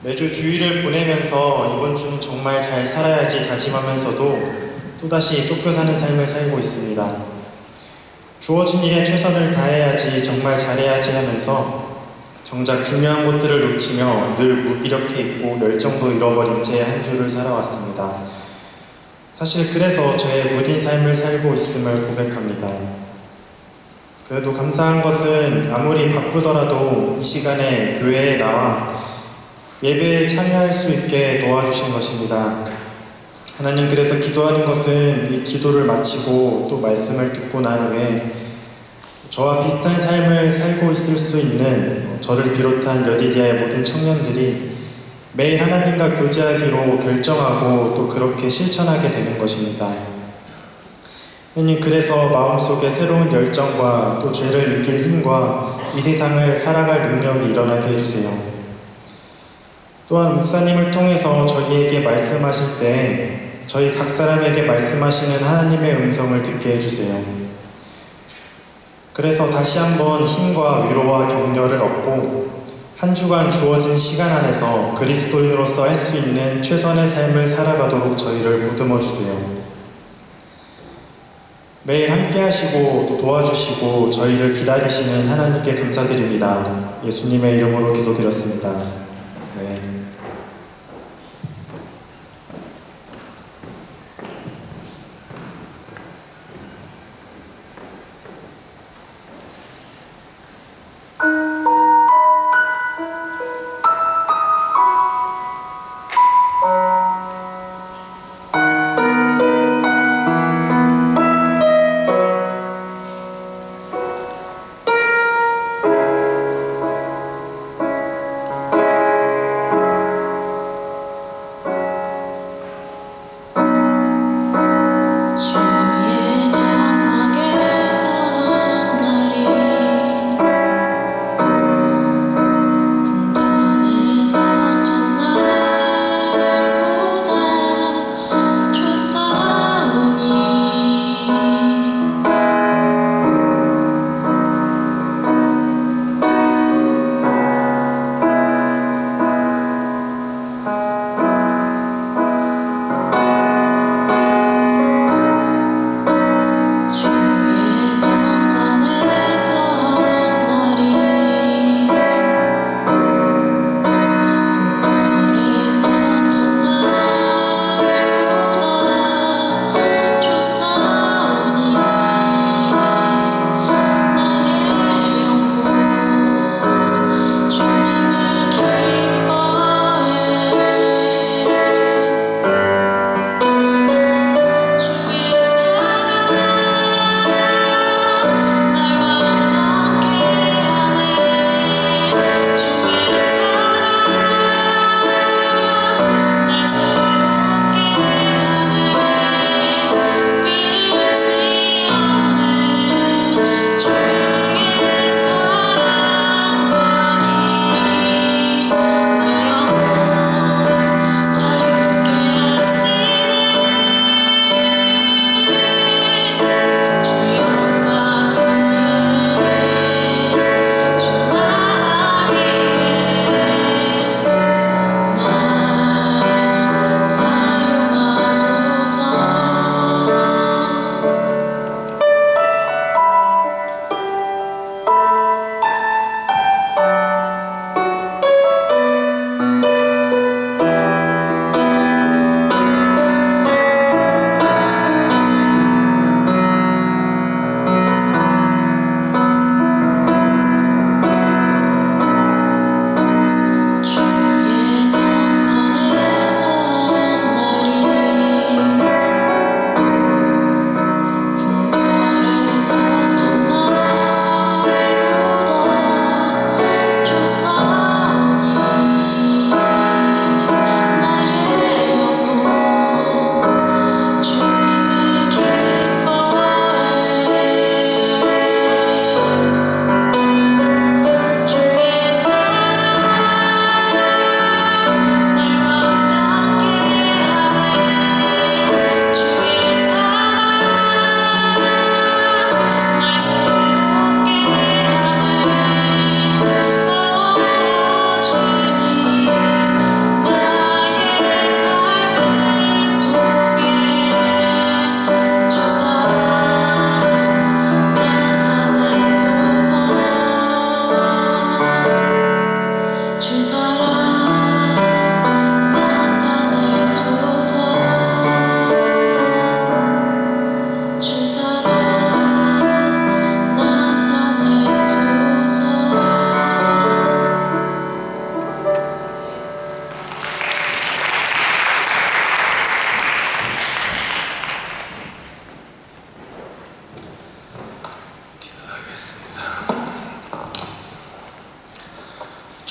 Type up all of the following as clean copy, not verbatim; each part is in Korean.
매주 주일을 보내면서 이번 주는 정말 잘 살아야지 다짐하면서도 또다시 쫓겨 사는 삶을 살고 있습니다. 주어진 일에 최선을 다해야지, 정말 잘해야지 하면서 정작 중요한 것들을 놓치며 늘 무기력해 있고 열정도 잃어버린 채 한 주를 살아왔습니다. 사실 그래서 저의 무딘 삶을 살고 있음을 고백합니다. 그래도 감사한 것은 아무리 바쁘더라도 이 시간에 교회에 나와 예배에 참여할 수 있게 도와주신 것입니다. 하나님, 그래서 기도하는 것은 이 기도를 마치고 또 말씀을 듣고 난 후에 저와 비슷한 삶을 살고 있을 수 있는 저를 비롯한 여디디아의 모든 청년들이 매일 하나님과 교제하기로 결정하고 또 그렇게 실천하게 되는 것입니다. 하나님, 그래서 마음속에 새로운 열정과 또 죄를 이길 힘과 이 세상을 살아갈 능력이 일어나게 해주세요. 또한 목사님을 통해서 저희에게 말씀하실 때 저희 각 사람에게 말씀하시는 하나님의 음성을 듣게 해주세요. 그래서 다시 한번 힘과 위로와 격려를 얻고 한 주간 주어진 시간 안에서 그리스도인으로서 할 수 있는 최선의 삶을 살아가도록 저희를 보듬어 주세요. 매일 함께 하시고 또 도와주시고 저희를 기다리시는 하나님께 감사드립니다. 예수님의 이름으로 기도드렸습니다. 네.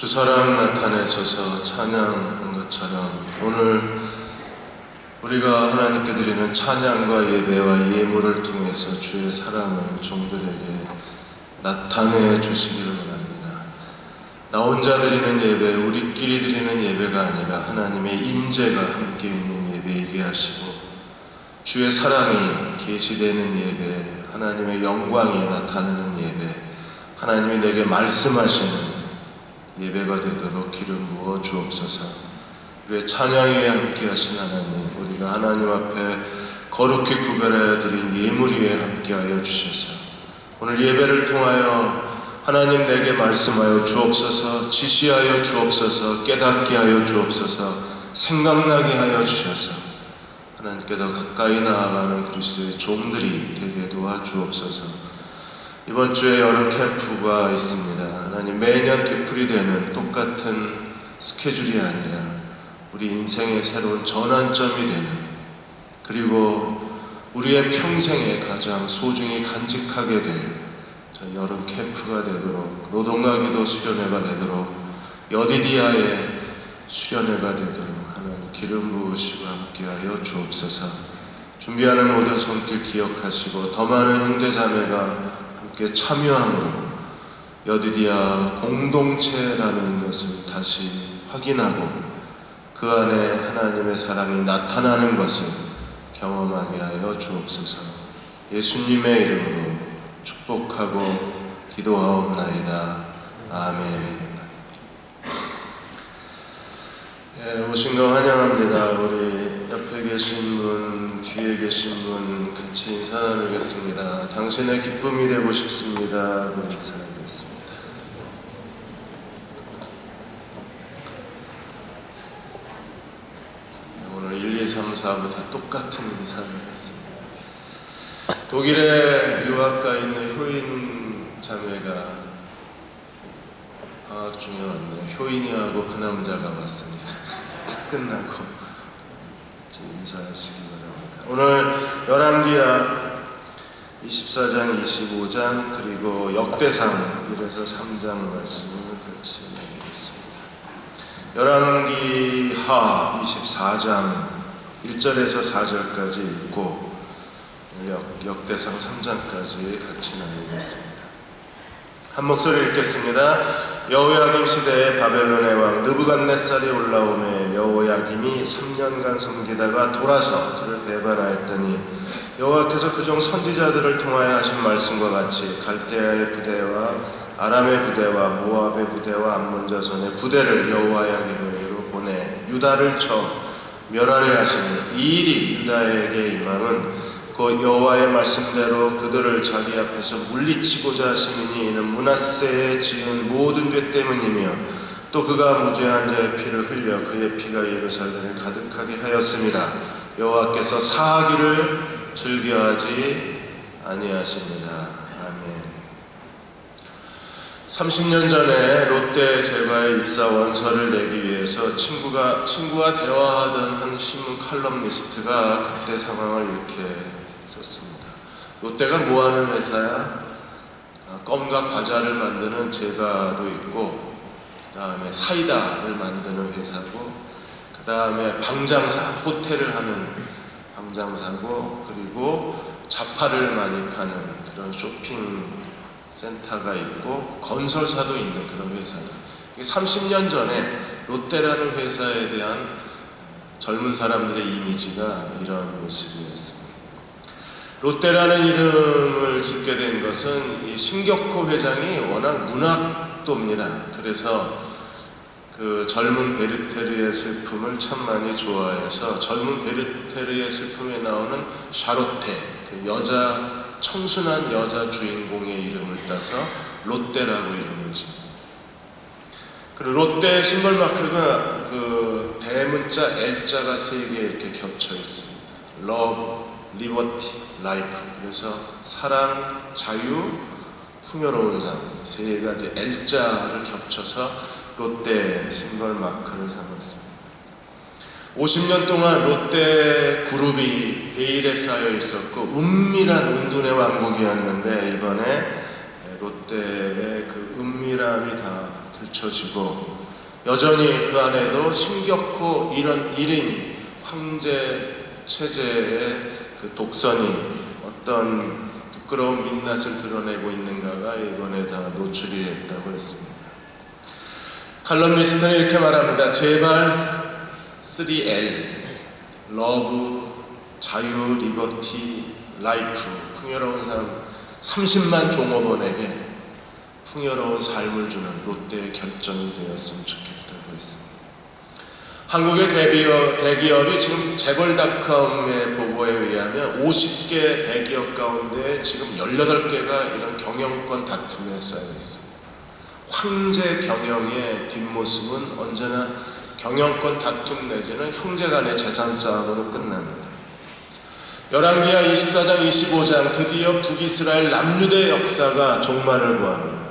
주 사랑 나타내셔서 찬양한 것처럼 오늘 우리가 하나님께 드리는 찬양과 예배와 예물을 통해서 주의 사랑을 종들에게 나타내 주시기를 원합니다. 나 혼자 드리는 예배, 우리끼리 드리는 예배가 아니라 하나님의 임재가 함께 있는 예배이게 하시고 주의 사랑이 계시되는 예배, 하나님의 영광이 나타나는 예배, 하나님이 내게 말씀하시는 예배가 되도록 기름 부어 주옵소서. 우리의 찬양 위에 함께 하신 하나님, 우리가 하나님 앞에 거룩히 구별하여 드린 예물 위에 함께 하여 주셔서 오늘 예배를 통하여 하나님 내게 말씀하여 주옵소서, 지시하여 주옵소서, 깨닫게 하여 주옵소서, 생각나게 하여 주셔서 하나님께 더 가까이 나아가는 그리스도의 종들이 되게 도와주옵소서. 이번 주에 여름 캠프가 있습니다. 하나님 매년 되풀이되는 똑같은 스케줄이 아니라 우리 인생의 새로운 전환점이 되는, 그리고 우리의 평생에 가장 소중히 간직하게 될 여름 캠프가 되도록, 노동과 기도 수련회가 되도록, 여디디아의 수련회가 되도록 하나님 기름 부으시고 함께하여 주옵소서. 준비하는 모든 손길 기억하시고 더 많은 형제 자매가 함께 참여함으로 여디디아 공동체라는 것을 다시 확인하고 그 안에 하나님의 사랑이 나타나는 것을 경험하게 하여 주옵소서. 예수님의 이름으로 축복하고 기도하옵나이다. 아멘. 오신 거 환영합니다. 우리 옆에 계신 분, 뒤에 계신 분 같이 인사 나누겠습니다. 당신의 기쁨이 되고 싶습니다. 우리 인사 나누겠습니다. 오늘 1, 2, 3, 4부 다 똑같은 인사를 했습니다. 독일에 유학가 있는 효인 자매가 방학 중에 왔네요. 효인이하고 그 남자가 왔습니다. 다 끝나고 인사하시기 바랍니다. 오늘 열왕기하 24장, 25장 그리고 역대상 1에서 3장 말씀을 같이 나누겠습니다. 열왕기하 24장 1절에서 4절까지 읽고 역대상 3장까지 같이 나누겠습니다. 한 목소리 읽겠습니다. 여호야김 시대에 바벨론의 왕 느부갓네살이 올라오매 여호야김이 3년간 섬기다가 돌아서 그를 배반하였더니 여호와께서 그종 선지자들을 통하여 하신 말씀과 같이 갈대아의 부대와 아람의 부대와 모압의 부대와 암몬 자손의 부대를 여호야김에게로 보내 유다를 쳐 멸하려 하시니 이 일이 유다에게 임함은 그 여호와의 말씀대로 그들을 자기 앞에서 물리치고자 하심이니 이는 므낫세에 지은 모든 죄 때문이며 또 그가 무죄한 자의 피를 흘려 그의 피가 예루살렘을 가득하게 하였습니다. 여호와께서 사하기를 즐겨하지 아니하십니다. 아멘. 30년 전에 롯데 제과의 입사 원서를 내기 위해서 친구와 대화하던 한 신문 칼럼니스트가 그때 상황을 이렇게 썼습니다. 롯데가 뭐하는 회사야? 껌과 과자를 만드는 제과도 있고, 그 다음에 사이다를 만드는 회사고, 그 다음에 방장사, 호텔을 하는 방장사고, 그리고 자파를 많이 파는 그런 쇼핑 센터가 있고 건설사도 있는 그런 회사다. 30년 전에 롯데라는 회사에 대한 젊은 사람들의 이미지가 이런 모습이었습니다. 롯데라는 이름을 짓게 된 것은 이 신격호 회장이 워낙 문학도입니다. 그래서 그 젊은 베르테르의 슬픔을 참 많이 좋아해서 젊은 베르테르의 슬픔에 나오는 샤롯테, 그 여자 청순한 여자 주인공의 이름을 따서 롯데라고 이름을 짓습니다. 그리고 롯데 심벌 마크가 그 대문자 L자가 3개 이렇게 겹쳐 있습니다. Love, Liberty, Life. 그래서 사랑, 자유, 풍요로운 삶. 3가지 L자를 겹쳐서 롯데 심벌 마크를 삼았습니다. 50년 동안 롯데 그룹이 베일에 쌓여 있었고 은밀한 은둔의 왕국이었는데 이번에 롯데의 그 은밀함이 다 들춰지고 여전히 그 안에도 힘겹고 이런 1인 황제 체제의 그 독선이 어떤 부끄러운 민낯을 드러내고 있는가가 이번에 다 노출이 됐다고 했습니다. 칼럼니스트는 이렇게 말합니다. 제발 3L 러브, 자유, 리버티, 라이프 풍요로운 삶 30만 종업원에게 풍요로운 삶을 주는 롯데의 결정이 되었으면 좋겠다고 했습니다. 한국의 대기업이 지금 재벌닷컴의 보고에 의하면 50개 대기업 가운데 지금 18개가 이런 경영권 다툼에 쌓여 있습니다. 황제 경영의 뒷모습은 언제나 경영권 다툼 내지는 형제간의 재산 싸움으로 끝납니다. 열왕기하 24장 25장 드디어 북이스라엘 남유대 역사가 종말을 보합니다.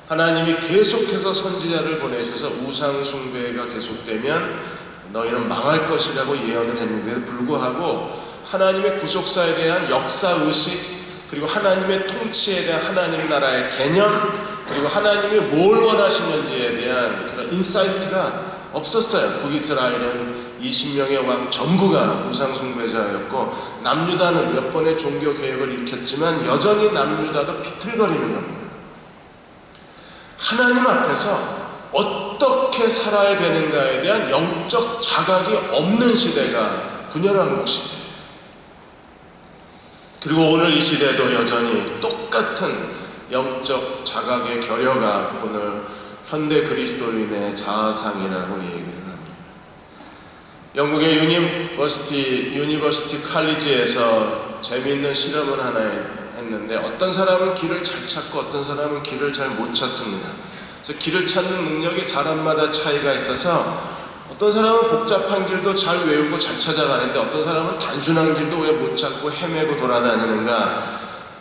하나님이 계속해서 선지자를 보내셔서 우상 숭배가 계속되면 너희는 망할 것이라고 예언을 했는데도 불구하고 하나님의 구속사에 대한 역사의식, 그리고 하나님의 통치에 대한 하나님 나라의 개념, 그리고 하나님이 뭘 원하시는지에 대한 그런 인사이트가 없었어요. 북이스라엘은 20명의 왕 전부가 우상 숭배자였고 남유다는 몇 번의 종교 개혁을 일으켰지만 여전히 남유다도 비틀거리는 겁니다. 하나님 앞에서 어떻게 살아야 되는가에 대한 영적 자각이 없는 시대가 분열한국 시대. 그리고 오늘 이 시대도 여전히 똑같은 영적 자각의 결여가 오늘 현대 그리스도인의 자아상이라고 얘기를 합니다. 영국의 유니버시티 칼리지에서 재미있는 실험을 하나 했는데 어떤 사람은 길을 잘 찾고 어떤 사람은 길을 잘 못 찾습니다. 그래서 길을 찾는 능력이 사람마다 차이가 있어서 어떤 사람은 복잡한 길도 잘 외우고 잘 찾아가는데 어떤 사람은 단순한 길도 왜 못 찾고 헤매고 돌아다니는가.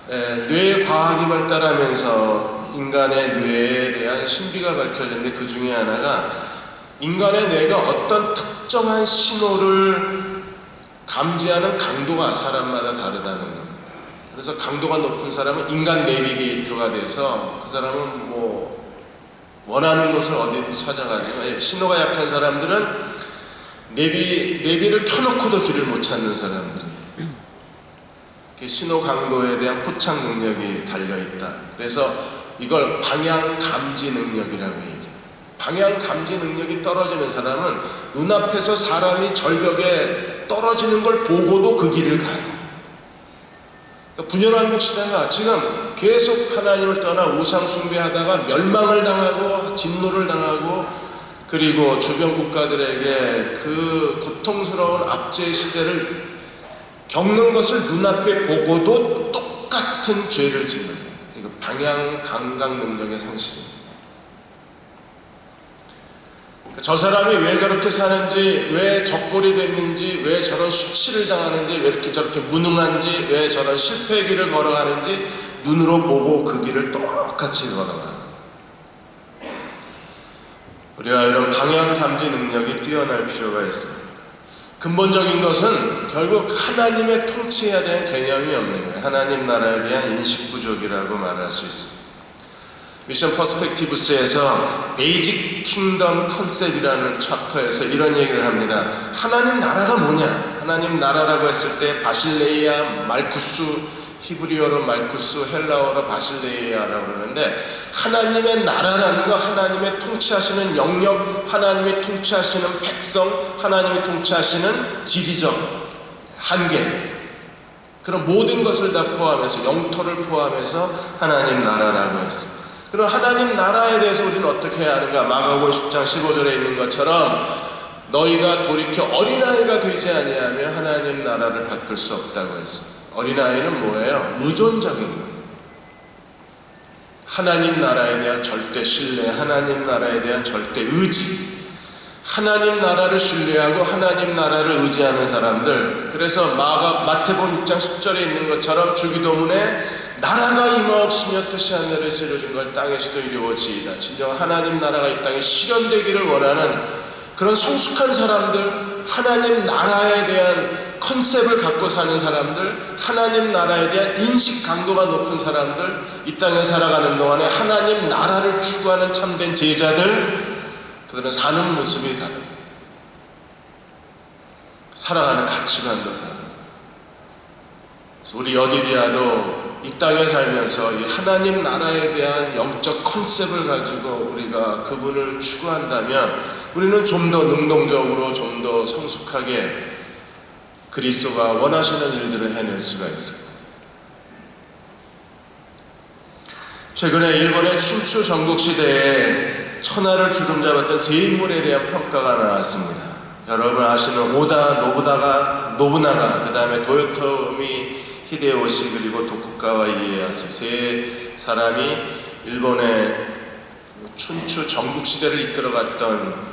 뇌의 과학이 발달하면서 인간의 뇌에 대한 신비가 밝혀졌는데 그 중에 하나가 인간의 뇌가 어떤 특정한 신호를 감지하는 강도가 사람마다 다르다는 겁니다. 그래서 강도가 높은 사람은 인간 내비게이터가 돼서 그 사람은 뭐 원하는 곳을 어디든지 찾아가지만 신호가 약한 사람들은 내비를 켜놓고도 길을 못 찾는 사람들이에요. 신호 강도에 대한 포착 능력이 달려있다. 그래서 이걸 방향 감지 능력이라고 얘기해요. 방향 감지 능력이 떨어지는 사람은 눈앞에서 사람이 절벽에 떨어지는 걸 보고도 그 길을 가요. 분열한국 시대가 지금 계속 하나님을 떠나 우상 숭배하다가 멸망을 당하고 진노를 당하고 그리고 주변 국가들에게 그 고통스러운 압제 시대를 겪는 것을 눈앞에 보고도 똑같은 죄를 짓는 거예요. 이거 방향 감각 능력의 상실입니다. 저 사람이 왜 저렇게 사는지, 왜 적골이 됐는지, 왜 저런 수치를 당하는지, 왜 이렇게 저렇게 무능한지, 왜 저런 실패의 길을 걸어가는지 눈으로 보고 그 길을 똑같이 걸어가는. 우리가 이런 방향 감지 능력이 뛰어날 필요가 있습니다. 근본적인 것은 결국 하나님의 통치에 대한 개념이 없는 거예요. 하나님 나라에 대한 인식 부족이라고 말할 수 있습니다. 미션 퍼스펙티브스에서 베이직 킹덤 컨셉이라는 챕터에서 이런 얘기를 합니다. 하나님 나라가 뭐냐? 하나님 나라라고 했을 때 바실레이아, 말쿠스, 히브리어로 말쿠스, 헬라어로 바실레이아라고 그러는데 하나님의 나라라는 거 하나님의 통치하시는 영역, 하나님이 통치하시는 백성, 하나님이 통치하시는 지리적 한계, 그런 모든 것을 다 포함해서 영토를 포함해서 하나님 나라라고 했습니다. 그럼 하나님 나라에 대해서 우리는 어떻게 해야 하는가? 마가복음 10장 15절에 있는 것처럼 너희가 돌이켜 어린아이가 되지 아니하면 하나님 나라를 받을 수 없다고 했습니다. 어린아이는 뭐예요? 의존적인 거예요. 하나님 나라에 대한 절대 신뢰, 하나님 나라에 대한 절대 의지, 하나님 나라를 신뢰하고 하나님 나라를 의지하는 사람들. 그래서 마태복음 6장 10절에 있는 것처럼 주기도문에 나라가 임하옵시며 뜻이 하늘에서 이루어진 것 땅에서도 이루어지이다. 진정 하나님 나라가 이 땅에 실현되기를 원하는 그런 성숙한 사람들, 하나님 나라에 대한 컨셉을 갖고 사는 사람들, 하나님 나라에 대한 인식 강도가 높은 사람들, 이 땅에 살아가는 동안에 하나님 나라를 추구하는 참된 제자들, 그들은 사는 모습이 다릅니다. 살아가는 가치관도 다릅니다. 우리 여디디아도 이 땅에 살면서 이 하나님 나라에 대한 영적 컨셉을 가지고 우리가 그분을 추구한다면 우리는 좀 더 능동적으로, 좀 더 성숙하게 그리스도가 원하시는 일들을 해낼 수가 있습니다. 최근에 일본의 춘추 전국시대에 천하를 주름잡았던 세 인물에 대한 평가가 나왔습니다. 여러분 아시는 오다 노부나가, 그 다음에 도요토미 히데요시, 그리고 도쿠가와 이에야스, 세 사람이 일본의 춘추 전국시대를 이끌어갔던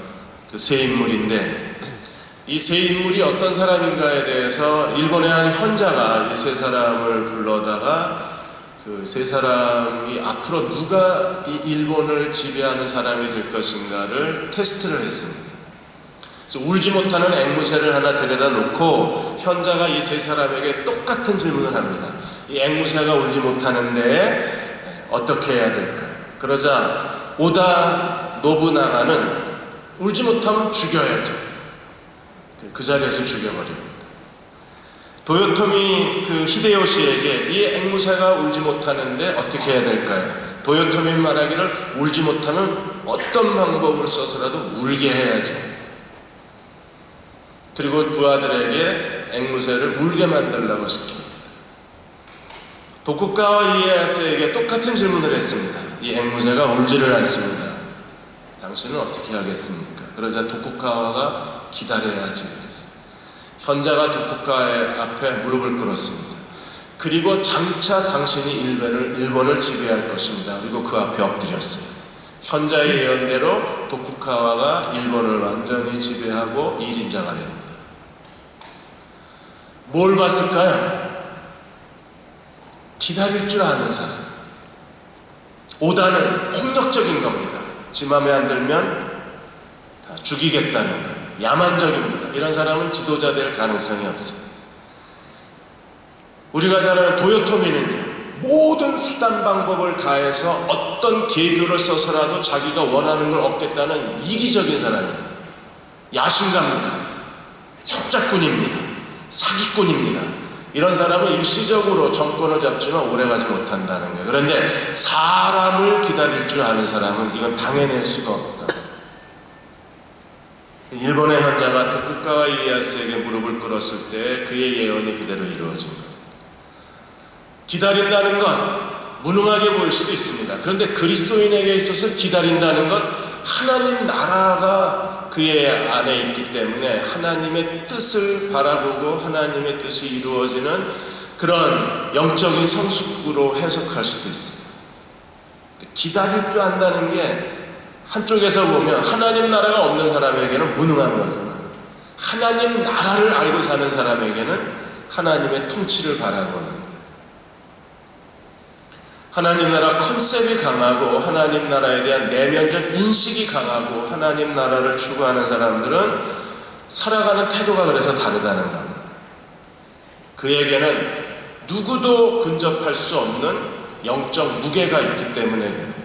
그 세 인물인데, 이 세 인물이 어떤 사람인가에 대해서 일본의 한 현자가 이 세 사람을 불러다가 그 세 사람이 앞으로 누가 이 일본을 지배하는 사람이 될 것인가를 테스트를 했습니다. 그래서 울지 못하는 앵무새를 하나 데려다 놓고 현자가 이 세 사람에게 똑같은 질문을 합니다. 이 앵무새가 울지 못하는데 어떻게 해야 될까요? 그러자 오다 노부나가는 울지 못하면 죽여야죠. 그 자리에서 죽여버립니다. 도요토미 히데요시에게 이 앵무새가 울지 못하는데 어떻게 해야 될까요? 도요토미 말하기를 울지 못하면 어떤 방법을 써서라도 울게 해야죠. 그리고 부하들에게 앵무새를 울게 만들라고 시킵니다. 도쿠가와 이에야스에게 똑같은 질문을 했습니다. 이 앵무새가 울지를 않습니다. 당신은 어떻게 하겠습니까? 그러자 도쿠가와가 기다려야지. 현자가 도쿠가의 앞에 무릎을 꿇었습니다. 그리고 장차 당신이 일본을 지배할 것입니다. 그리고 그 앞에 엎드렸어요. 현자의 예언대로 도쿠가와가 일본을 완전히 지배하고 1인자가 됩니다. 뭘 봤을까요? 기다릴 줄 아는 사람. 오다는 폭력적인 겁니다. 지 맘에 안 들면 다 죽이겠다는 거예요. 야만적입니다. 이런 사람은 지도자 될 가능성이 없습니다. 우리가 잘 아는 도요토미는요, 모든 수단 방법을 다해서 어떤 계교를 써서라도 자기가 원하는 걸 얻겠다는 이기적인 사람입니다. 야심가입니다. 협작꾼입니다. 사기꾼입니다. 이런 사람은 일시적으로 정권을 잡지만 오래가지 못한다는 거예요. 그런데 사람을 기다릴 줄 아는 사람은 이건 당해낼 수가 없다. 일본의 현자가 도쿠가와 이에야스에게 무릎을 꿇었을 때 그의 예언이 그대로 이루어진 겁니다. 기다린다는 것 무능하게 보일 수도 있습니다. 그런데 그리스도인에게 있어서 기다린다는 것, 하나님 나라가 그의 안에 있기 때문에 하나님의 뜻을 바라보고 하나님의 뜻이 이루어지는 그런 영적인 성숙으로 해석할 수도 있습니다. 기다릴 줄 안다는 게 한쪽에서 보면 하나님 나라가 없는 사람에게는 무능한 거잖아요. 하나님 나라를 알고 사는 사람에게는 하나님의 통치를 바라보는 거예요. 하나님 나라 컨셉이 강하고 하나님 나라에 대한 내면적 인식이 강하고 하나님 나라를 추구하는 사람들은 살아가는 태도가 그래서 다르다는 겁니다. 그에게는 누구도 근접할 수 없는 영적 무게가 있기 때문에 그래요.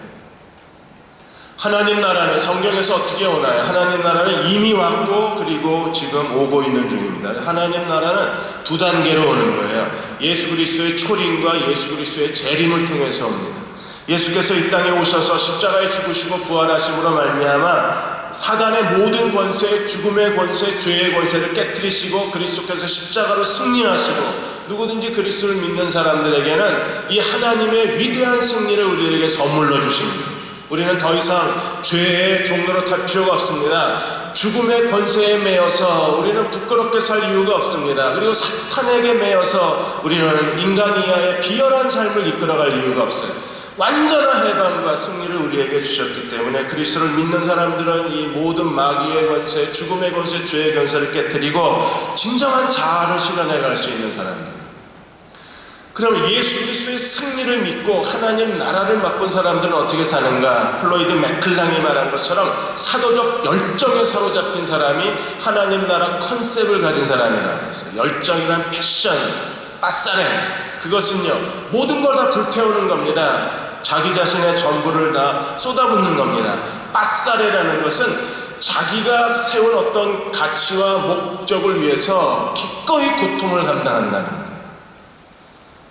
하나님 나라는 성경에서 어떻게 오나요? 하나님 나라는 이미 왔고 그리고 지금 오고 있는 중입니다. 하나님 나라는 두 단계로 오는 거예요. 예수 그리스도의 초림과 예수 그리스도의 재림을 통해서 옵니다. 예수께서 이 땅에 오셔서 십자가에 죽으시고 부활하심으로 말미암아 사단의 모든 권세, 죽음의 권세, 죄의 권세를 깨뜨리시고 그리스도께서 십자가로 승리하시고 누구든지 그리스도를 믿는 사람들에게는 이 하나님의 위대한 승리를 우리에게 선물로 주십니다. 우리는 더 이상 죄의 종로로 탈 필요가 없습니다. 죽음의 권세에 매여서 우리는 부끄럽게 살 이유가 없습니다. 그리고 사탄에게 매여서 우리는 인간 이하의 비열한 삶을 이끌어갈 이유가 없어요. 완전한 해방과 승리를 우리에게 주셨기 때문에 그리스도를 믿는 사람들은 이 모든 마귀의 권세, 죽음의 권세, 죄의 권세를 깨뜨리고 진정한 자아를 실현해 갈 수 있는 사람들. 그럼 예수 그리스도의 승리를 믿고 하나님 나라를 맛본 사람들은 어떻게 사는가? 클로이드 맥클랑이 말한 것처럼 사도적 열정에 사로잡힌 사람이 하나님 나라 컨셉을 가진 사람이라고 그랬어요. 열정이란 패션, 빠싸레, 그것은요 모든 걸 다 불태우는 겁니다. 자기 자신의 전부를 다 쏟아붓는 겁니다. 빠싸레라는 것은 자기가 세운 어떤 가치와 목적을 위해서 기꺼이 고통을 감당한다는 거예요.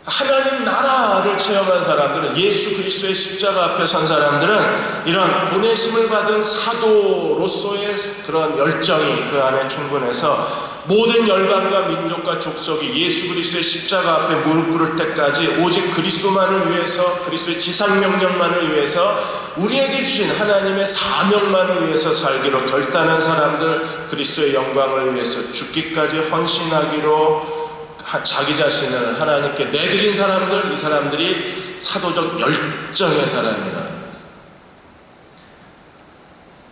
하나님 나라를 체험한 사람들은, 예수 그리스도의 십자가 앞에 선 사람들은 이런 보내심을 받은 사도로서의 그런 열정이 그 안에 충분해서 모든 열방과 민족과 족속이 예수 그리스도의 십자가 앞에 무릎 꿇을 때까지 오직 그리스도만을 위해서, 그리스도의 지상명령만을 위해서, 우리에게 주신 하나님의 사명만을 위해서 살기로 결단한 사람들, 그리스도의 영광을 위해서 죽기까지 헌신하기로 자기 자신을 하나님께 내드린 사람들, 이 사람들이 사도적 열정의 사람이라.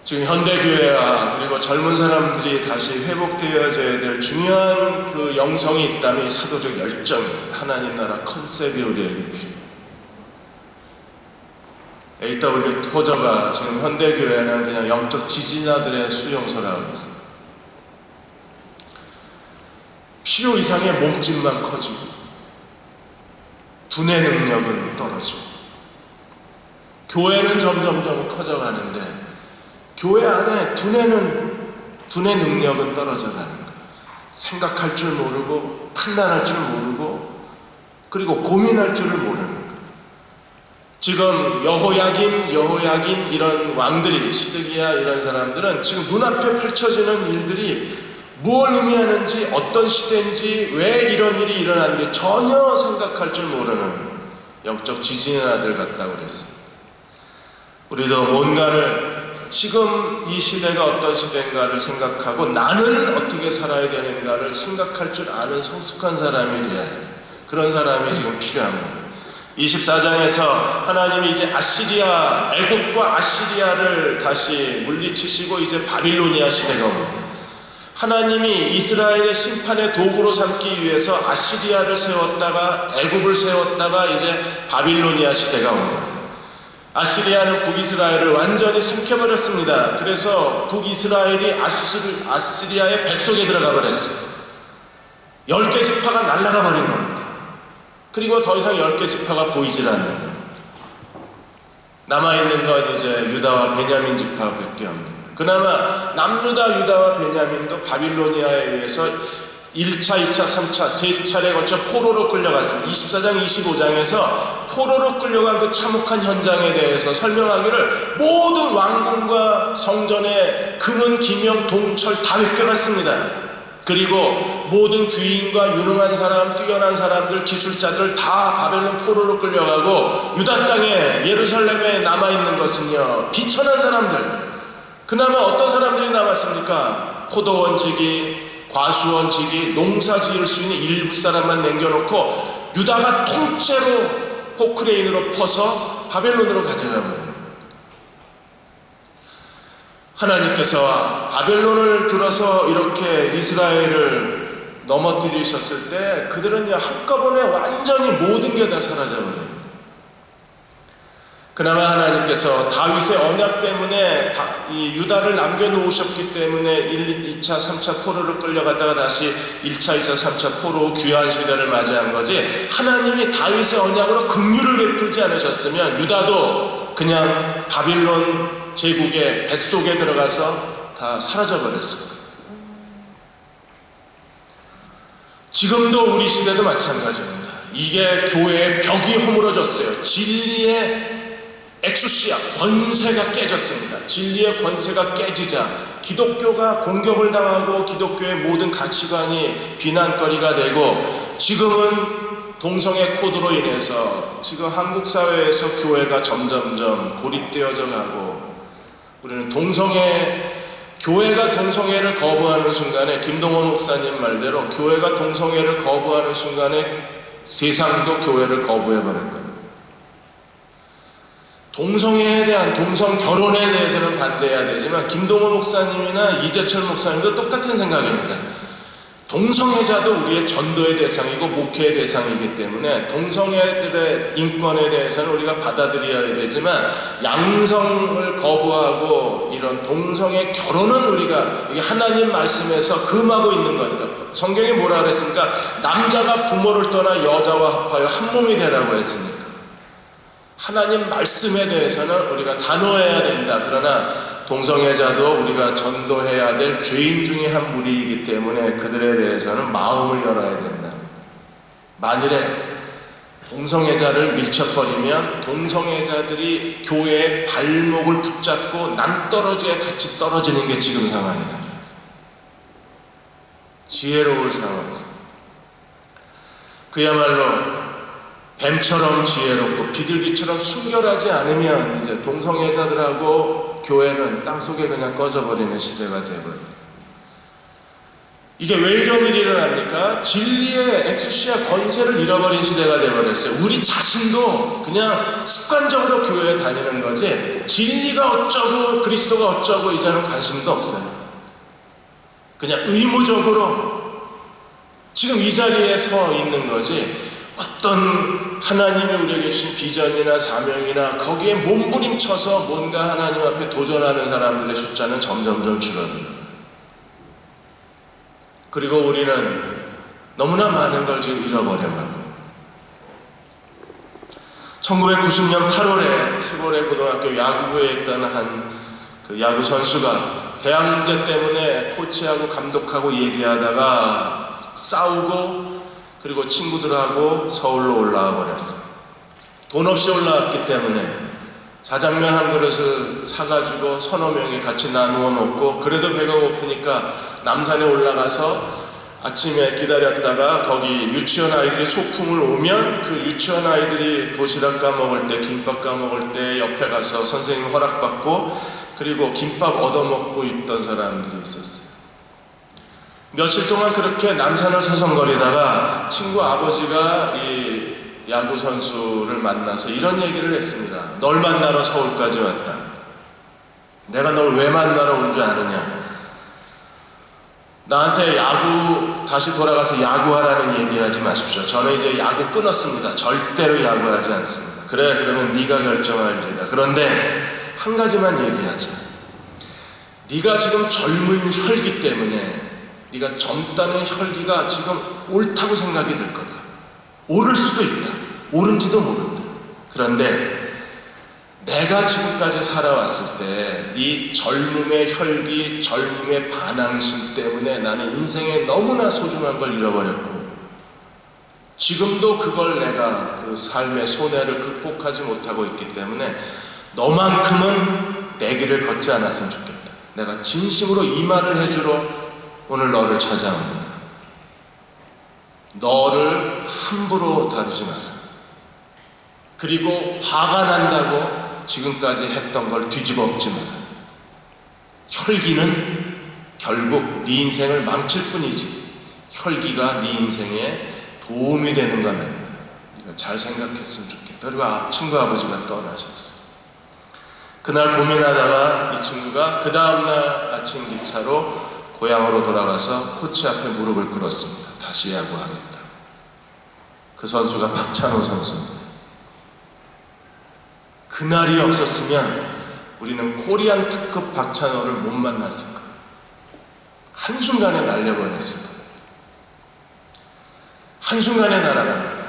지금 현대교회와 그리고 젊은 사람들이 다시 회복되어져야 될 중요한 그 영성이 있다면 이 사도적 열정, 하나님 나라 컨셉이 우리에게 필요해요. A.W. 토저가 지금 현대교회는 그냥 영적 지지자들의 수용소라고 했습니다. 필요 이상의 몸집만 커지고 두뇌 능력은 떨어지고, 교회는 점점점 커져가는데 교회 안에 두뇌 능력은 떨어져가는 거예요. 생각할 줄 모르고, 판단할 줄 모르고, 그리고 고민할 줄을 모르는 거예요. 지금 여호야긴 이런 왕들이, 시드기야 이런 사람들은 지금 눈앞에 펼쳐지는 일들이 무엇을 의미하는지, 어떤 시대인지, 왜 이런 일이 일어나는지 전혀 생각할 줄 모르는 영적 지진의 아들 같다고 그랬습니다. 우리도 뭔가를, 지금 이 시대가 어떤 시대인가를 생각하고 나는 어떻게 살아야 되는가를 생각할 줄 아는 성숙한 사람이 돼야 돼요. 그런 사람이 지금 필요합니다. 24장에서 하나님이 이제 아시리아, 애굽과 아시리아를 다시 물리치시고 이제 바빌로니아 시대가 옵니다. 하나님이 이스라엘의 심판의 도구로 삼기 위해서 아시리아를 세웠다가 애굽을 세웠다가 이제 바빌로니아 시대가 온 거예요. 아시리아는 북이스라엘을 완전히 삼켜버렸습니다. 그래서 북이스라엘이 아시리아의 뱃속에 들어가 버렸어요. 10개 지파가 날아가 버린 겁니다. 그리고 더 이상 10개 지파가 보이질 않는 거예요. 남아있는 건 이제 유다와 베냐민 지파밖에 없는. 그나마 남유다, 유다와 베냐민도 바빌로니아에 의해서 1차, 2차, 3차, 3차례 거쳐 포로로 끌려갔습니다. 24장, 25장에서 포로로 끌려간 그 참혹한 현장에 대해서 설명하기를 모든 왕궁과 성전의 금은, 기명, 동철 다 뺏겨갔습니다. 그리고 모든 귀인과 유능한 사람, 뛰어난 사람들, 기술자들 다 바벨론 포로로 끌려가고 유다 땅에, 예루살렘에 남아있는 것은요 비천한 사람들. 그나마 어떤 사람들이 남았습니까? 포도원지기, 과수원지기, 농사 지을 수 있는 일부 사람만 남겨놓고 유다가 통째로 포크레인으로 퍼서 바벨론으로 가져가 버려요. 하나님께서 바벨론을 들어서 이렇게 이스라엘을 넘어뜨리셨을 때 그들은 한꺼번에 완전히 모든 게 다 사라져버려요. 그나마 하나님께서 다윗의 언약 때문에 이 유다를 남겨놓으셨기 때문에 1, 2차, 3차 포로를 끌려갔다가 다시 1차, 2차, 3차 포로 귀환 시대를 맞이한 거지, 하나님이 다윗의 언약으로 긍휼을 베풀지 않으셨으면 유다도 그냥 바빌론 제국의 뱃속에 들어가서 다 사라져버렸어요. 지금도 우리 시대도 마찬가지입니다. 이게 교회의 벽이 허물어졌어요. 진리의 엑수시아, 권세가 깨졌습니다. 진리의 권세가 깨지자 기독교가 공격을 당하고 기독교의 모든 가치관이 비난거리가 되고, 지금은 동성애 코드로 인해서 지금 한국 사회에서 교회가 점점점 고립되어져 가고, 우리는 교회가 동성애를 거부하는 순간에, 김동원 목사님 말대로 교회가 동성애를 거부하는 순간에 세상도 교회를 거부해버릴 겁니다. 동성애에 대한, 동성 결혼에 대해서는 반대해야 되지만 김동원 목사님이나 이재철 목사님도 똑같은 생각입니다. 동성애자도 우리의 전도의 대상이고 목회의 대상이기 때문에 동성애들의 인권에 대해서는 우리가 받아들여야 되지만 양성을 거부하고 이런 동성애 결혼은 우리가 이게 하나님 말씀에서 금하고 있는 거니까. 성경에 뭐라 그랬습니까? 남자가 부모를 떠나 여자와 합하여 한 몸이 되라고 했습니까? 하나님 말씀에 대해서는 우리가 단호해야 된다. 그러나 동성애자도 우리가 전도해야 될 죄인 중에 한 무리이기 때문에 그들에 대해서는 마음을 열어야 된다. 만일에 동성애자를 밀쳐버리면 동성애자들이 교회의 발목을 붙잡고 낭떠러지에 같이 떨어지는 게 지금 상황이다. 지혜로울 상황이죠. 그야말로 뱀처럼 지혜롭고 비둘기처럼 순결하지 않으면 이제 동성애자들하고 교회는 땅속에 그냥 꺼져버리는 시대가 되어버립니다. 이게 왜 이런 일이 일어납니까? 진리의 엑수시아 권세를 잃어버린 시대가 되어버렸어요. 우리 자신도 그냥 습관적으로 교회에 다니는 거지 진리가 어쩌고 그리스도가 어쩌고 이제는 관심도 없어요. 그냥 의무적으로 지금 이 자리에 서 있는 거지 어떤 하나님이 우리에게 주신 비전이나 사명이나 거기에 몸부림쳐서 뭔가 하나님 앞에 도전하는 사람들의 숫자는 점점점 줄어들어요. 그리고 우리는 너무나 많은 걸 지금 잃어버려가고 1990년 8월에 시골의 고등학교 야구부에 있던 한 그 야구 선수가 대학 문제 때문에 코치하고 감독하고 얘기하다가 싸우고 그리고 친구들하고 서울로 올라와 버렸어요. 돈 없이 올라왔기 때문에 자장면 한 그릇을 사가지고 서너 명이 같이 나누어 먹고 그래도 배가 고프니까 남산에 올라가서 아침에 기다렸다가 거기 유치원 아이들이 소풍을 오면 그 유치원 아이들이 도시락 까먹을 때 김밥 까먹을 때 옆에 가서 선생님 허락받고 그리고 김밥 얻어먹고 있던 사람들이 있었어요. 며칠 동안 그렇게 남산을 서성거리다가 친구 아버지가 이 야구 선수를 만나서 이런 얘기를 했습니다. 널 만나러 서울까지 왔다. 내가 널 왜 만나러 온 줄 아느냐? 나한테 야구 다시 돌아가서 야구하라는 얘기하지 마십시오. 저는 이제 야구 끊었습니다. 절대로 야구하지 않습니다. 그래 그러면 네가 결정할 일이다. 그런데 한 가지만 얘기하자. 네가 지금 젊은 혈기 때문에 네가 젊다는 혈기가 지금 옳다고 생각이 들 거다. 옳을 수도 있다. 옳은지도 모른다. 그런데 내가 지금까지 살아왔을 때 이 젊음의 혈기, 젊음의 반항심 때문에 나는 인생에 너무나 소중한 걸 잃어버렸고 지금도 그걸 내가 그 삶의 손해를 극복하지 못하고 있기 때문에 너만큼은 내 길을 걷지 않았으면 좋겠다. 내가 진심으로 이 말을 해주러 오늘 너를 찾아온 거야. 너를 함부로 다루지 마라. 그리고 화가 난다고 지금까지 했던 걸 뒤집어 엎지 마라. 혈기는 결국 네 인생을 망칠 뿐이지 혈기가 네 인생에 도움이 되는 건 아니다. 네가 잘 생각했으면 좋겠다. 그리고 친구 아버지가 떠나셨어. 그날 고민하다가 이 친구가 그 다음날 아침 기차로 고향으로 돌아가서 코치 앞에 무릎을 꿇었습니다. 다시 야구하겠다. 그 선수가 박찬호 선수입니다. 그날이 없었으면 우리는 코리안 특급 박찬호를 못 만났을 거예요. 한순간에 날려버렸을 거예요. 한순간에 날아갑니다.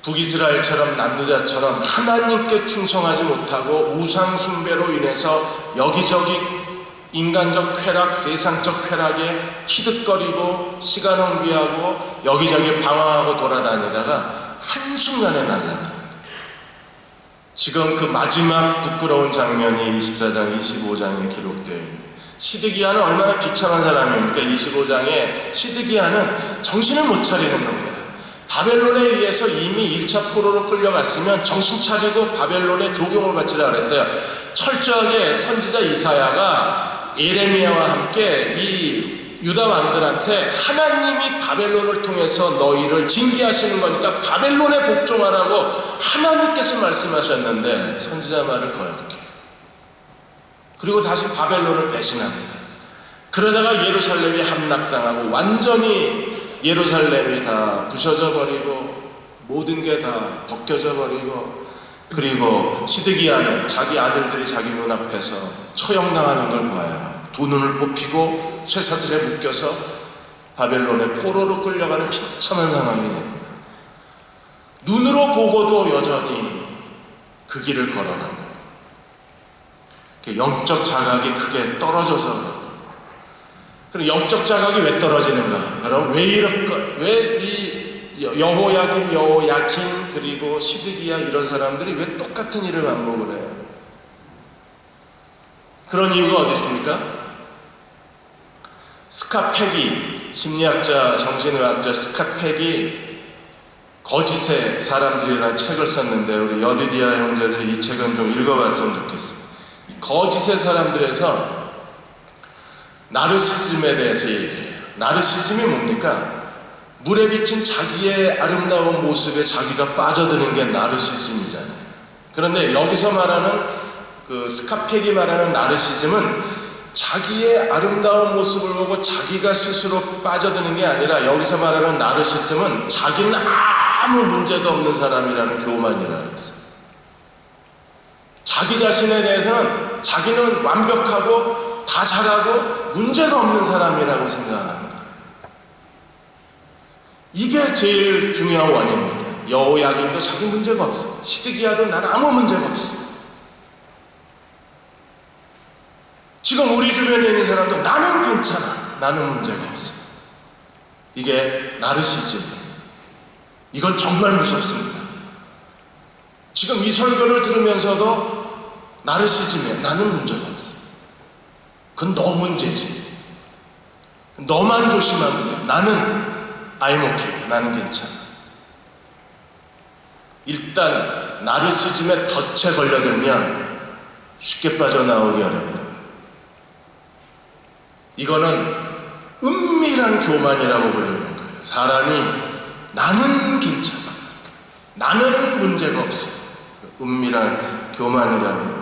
북이스라엘처럼 남유다처럼 하나님께 충성하지 못하고 우상 숭배로 인해서 여기저기 인간적 쾌락, 세상적 쾌락에 키득거리고 시간 낭비하고 여기저기 방황하고 돌아다니다가 한순간에 날아갑니다. 지금 그 마지막 부끄러운 장면이 24장, 25장에 기록되어 있습니다. 시드기야는 얼마나 비참한 사람입니까? 25장에 시드기야는 정신을 못 차리는 겁니다. 바벨론에 의해서 이미 1차 포로로 끌려갔으면 정신 차리고 바벨론에 조경을 바치라 그랬어요. 철저하게 선지자 이사야가 예레미야와 함께 이 유다 왕들한테 하나님이 바벨론을 통해서 너희를 징계하시는 거니까 바벨론에 복종하라고 하나님께서 말씀하셨는데 선지자 말을 거역해. 그리고 다시 바벨론을 배신합니다. 그러다가 예루살렘이 함락당하고 완전히 예루살렘이 다 부셔져 버리고 모든 게 다 벗겨져 버리고, 그리고 시드기야는 자기 아들들이 자기 눈앞에서 처형당하는 걸 봐야 두 눈을 뽑히고 쇠사슬에 묶여서 바벨론의 포로로 끌려가는 비참한 상황이 됩니다. 눈으로 보고도 여전히 그 길을 걸어가는, 영적 자각이 크게 떨어져서. 그럼 영적 자각이 왜 떨어지는가? 그럼 왜 이 여호야김, 여호야킨, 그리고 시드기야 이런 사람들이 왜 똑같은 일을 반복을 해요? 그런 이유가 어디 있습니까? 스카펙이, 심리학자, 정신의학자 스카펙이 거짓의 사람들이라는 책을 썼는데, 우리 여디디아 형제들이 이 책은 좀 읽어봤으면 좋겠습니다. 이 거짓의 사람들에서 나르시즘에 대해서 얘기해요. 나르시즘이 뭡니까? 물에 비친 자기의 아름다운 모습에 자기가 빠져드는 게 나르시즘이잖아요. 그런데 여기서 말하는 그 스카펙이 말하는 나르시즘은 자기의 아름다운 모습을 보고 자기가 스스로 빠져드는 게 아니라, 여기서 말하는 나르시즘은 자기는 아무 문제도 없는 사람이라는 교만이라고 했어요. 자기 자신에 대해서는 자기는 완벽하고 다 잘하고 문제가 없는 사람이라고 생각하는 거예요. 이게 제일 중요한 원인입니다. 여호야김도 자기 문제가 없어. 시드기야도 난 아무 문제가 없어. 지금 우리 주변에 있는 사람도 나는 괜찮아, 나는 문제가 없어. 이게 나르시즘이에요. 이건 정말 무섭습니다. 지금 이 설교를 들으면서도 나르시즘이에요. 나는 문제가 없어. 그건 너 문제지. 너만 조심하면 돼. 나는 I'm okay. 나는 괜찮아. 일단 나르시즘에 덫에 걸려들면 쉽게 빠져나오기 어렵다. 이거는 은밀한 교만이라고 불리는 거예요. 사람이 나는 괜찮아, 나는 문제가 없어. 은밀한 교만이라고.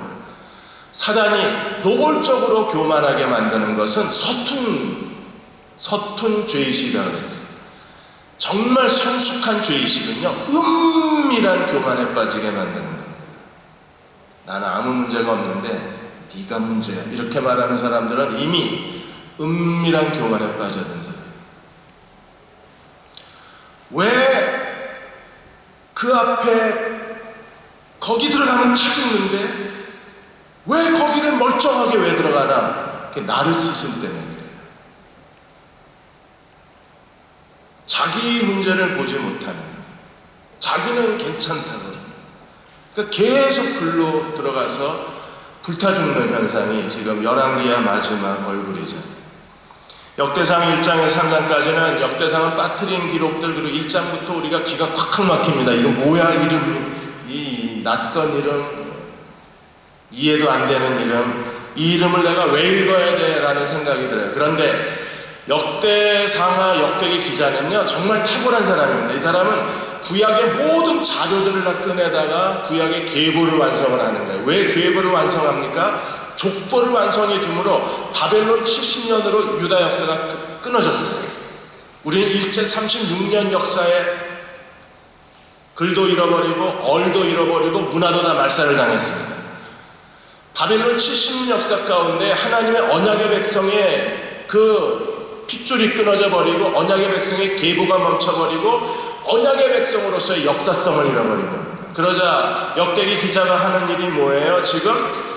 사단이 노골적으로 교만하게 만드는 것은 서툰 죄의식이라고 했어요. 정말 성숙한 죄의식은요, 은밀한 교만에 빠지게 만드는 겁니다. 나는 아무 문제가 없는데 네가 문제야, 이렇게 말하는 사람들은 이미 은밀한 교만에 빠져든 사람이에요. 왜 그 앞에 거기 들어가면 다 죽는데 왜 거기를 멀쩡하게 왜 들어가나? 그게 나르시즘 때문에 그래요. 자기 문제를 보지 못하는, 자기는 괜찮다고, 그러니까 계속 글로 들어가서 불타 죽는 현상이 지금 열왕기야 마지막 얼굴이죠. 역대상 1장에서 3장까지는 역대상은 빠뜨린 기록들, 그리고 1장부터 우리가 기가 콱콱 막힙니다. 이거 뭐야, 이름, 이 낯선 이름, 이해도 안 되는 이름, 이 이름을 내가 왜 읽어야 돼? 라는 생각이 들어요. 그런데 역대상하 역대기 기자는요, 정말 탁월한 사람입니다. 이 사람은 구약의 모든 자료들을 다 꺼내다가 구약의 계보를 완성을 하는 거예요. 왜 계보를 완성합니까? 족보를 완성해 주므로 바벨론 70년으로 유다 역사가 끊어졌어요. 우리는 일제 36년 역사에 글도 잃어버리고 얼도 잃어버리고 문화도 다 말살을 당했습니다. 바벨론 70년 역사 가운데 하나님의 언약의 백성의 그 핏줄이 끊어져 버리고, 언약의 백성의 계보가 멈춰버리고, 언약의 백성으로서의 역사성을 잃어버리고, 그러자 역대기 기자가 하는 일이 뭐예요? 지금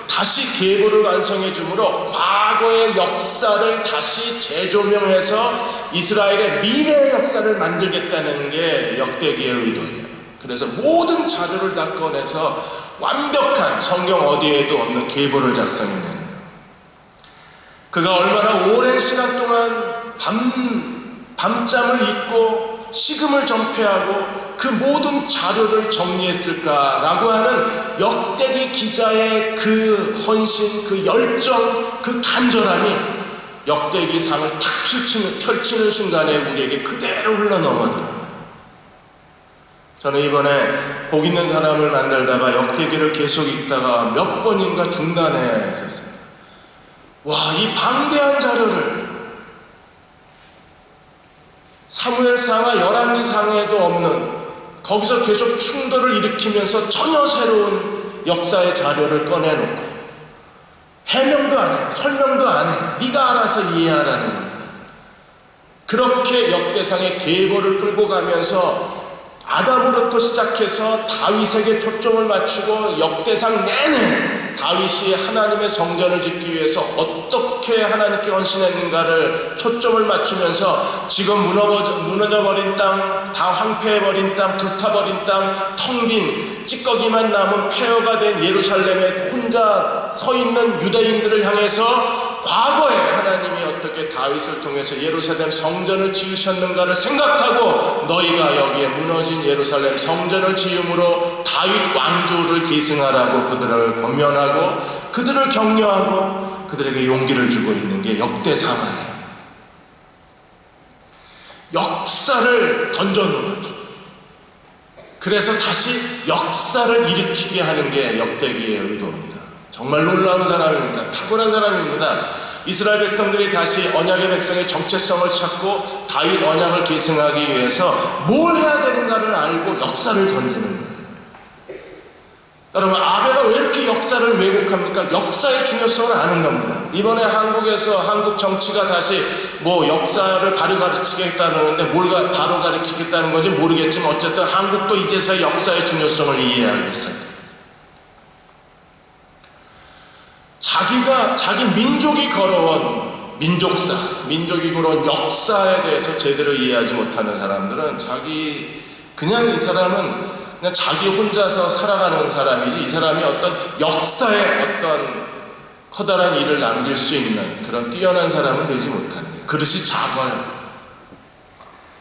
다시 계보를 완성해 주므로 과거의 역사를 다시 재조명해서 이스라엘의 미래의 역사를 만들겠다는 게 역대기의 의도예요. 그래서 모든 자료를 다 꺼내서 완벽한 성경 어디에도 없는 계보를 작성해내는 거예요. 그가 얼마나 오랜 시간 동안 밤잠을 잊고 식음을 전폐하고 그 모든 자료를 정리했을까라고 하는 역대기 기자의 그 헌신, 그 열정, 그 간절함이 역대기 상을 탁 펼치는 순간에 우리에게 그대로 흘러넘어들어요. 저는 이번에 복 있는 사람을 만들다가 역대기를 계속 읽다가 몇 번인가 중단해 했었습니다. 와, 이 방대한 자료를 사무엘상하 열왕기상에도 없는, 거기서 계속 충돌을 일으키면서 전혀 새로운 역사의 자료를 꺼내놓고 해명도 안 해, 설명도 안 해, 네가 알아서 이해하라는 겁니다. 그렇게 역대상의 계보를 끌고 가면서 아담으로부터 시작해서 다윗에게 초점을 맞추고 역대상 내내 다윗이 하나님의 성전을 짓기 위해서 어떻게 하나님께 헌신했는가를 초점을 맞추면서 지금 무너져버린 땅, 다 황폐해버린 땅, 불타버린 땅, 텅 빈 찌꺼기만 남은 폐허가 된 예루살렘에 혼자 서 있는 유대인들을 향해서 과거에 하나님이 어떻게 다윗을 통해서 예루살렘 성전을 지으셨는가를 생각하고 너희가 여기에 무너진 예루살렘 성전을 지음으로 다윗 왕조를 계승하라고 그들을 권면하고 그들을 격려하고 그들에게 용기를 주고 있는 게 역대상하예요. 역사를 던져놓죠. 그래서 다시 역사를 일으키게 하는 게 역대기의 의도입니다. 정말 놀라운 사람입니다. 탁월한 사람입니다. 이스라엘 백성들이 다시 언약의 백성의 정체성을 찾고 다윗 언약을 계승하기 위해서 뭘 해야 되는가를 알고 역사를 던지는 거예요. 여러분, 아베가 왜 이렇게 역사를 왜곡합니까? 역사의 중요성을 아는 겁니다. 이번에 한국에서 한국 정치가 다시 역사를 바로 가르치겠다는데 뭘 바로 가르치겠다는 건지 모르겠지만 어쨌든 한국도 이제서야 역사의 중요성을 이해하기 시작해요. 자기 민족이 걸어온 민족사, 민족이 걸어온 역사에 대해서 제대로 이해하지 못하는 사람들은 그냥 이 사람은 그냥 자기 혼자서 살아가는 사람이지 이 사람이 어떤 역사에 어떤 커다란 일을 남길 수 있는 그런 뛰어난 사람은 되지 못하는 거예요. 그릇이 작아요.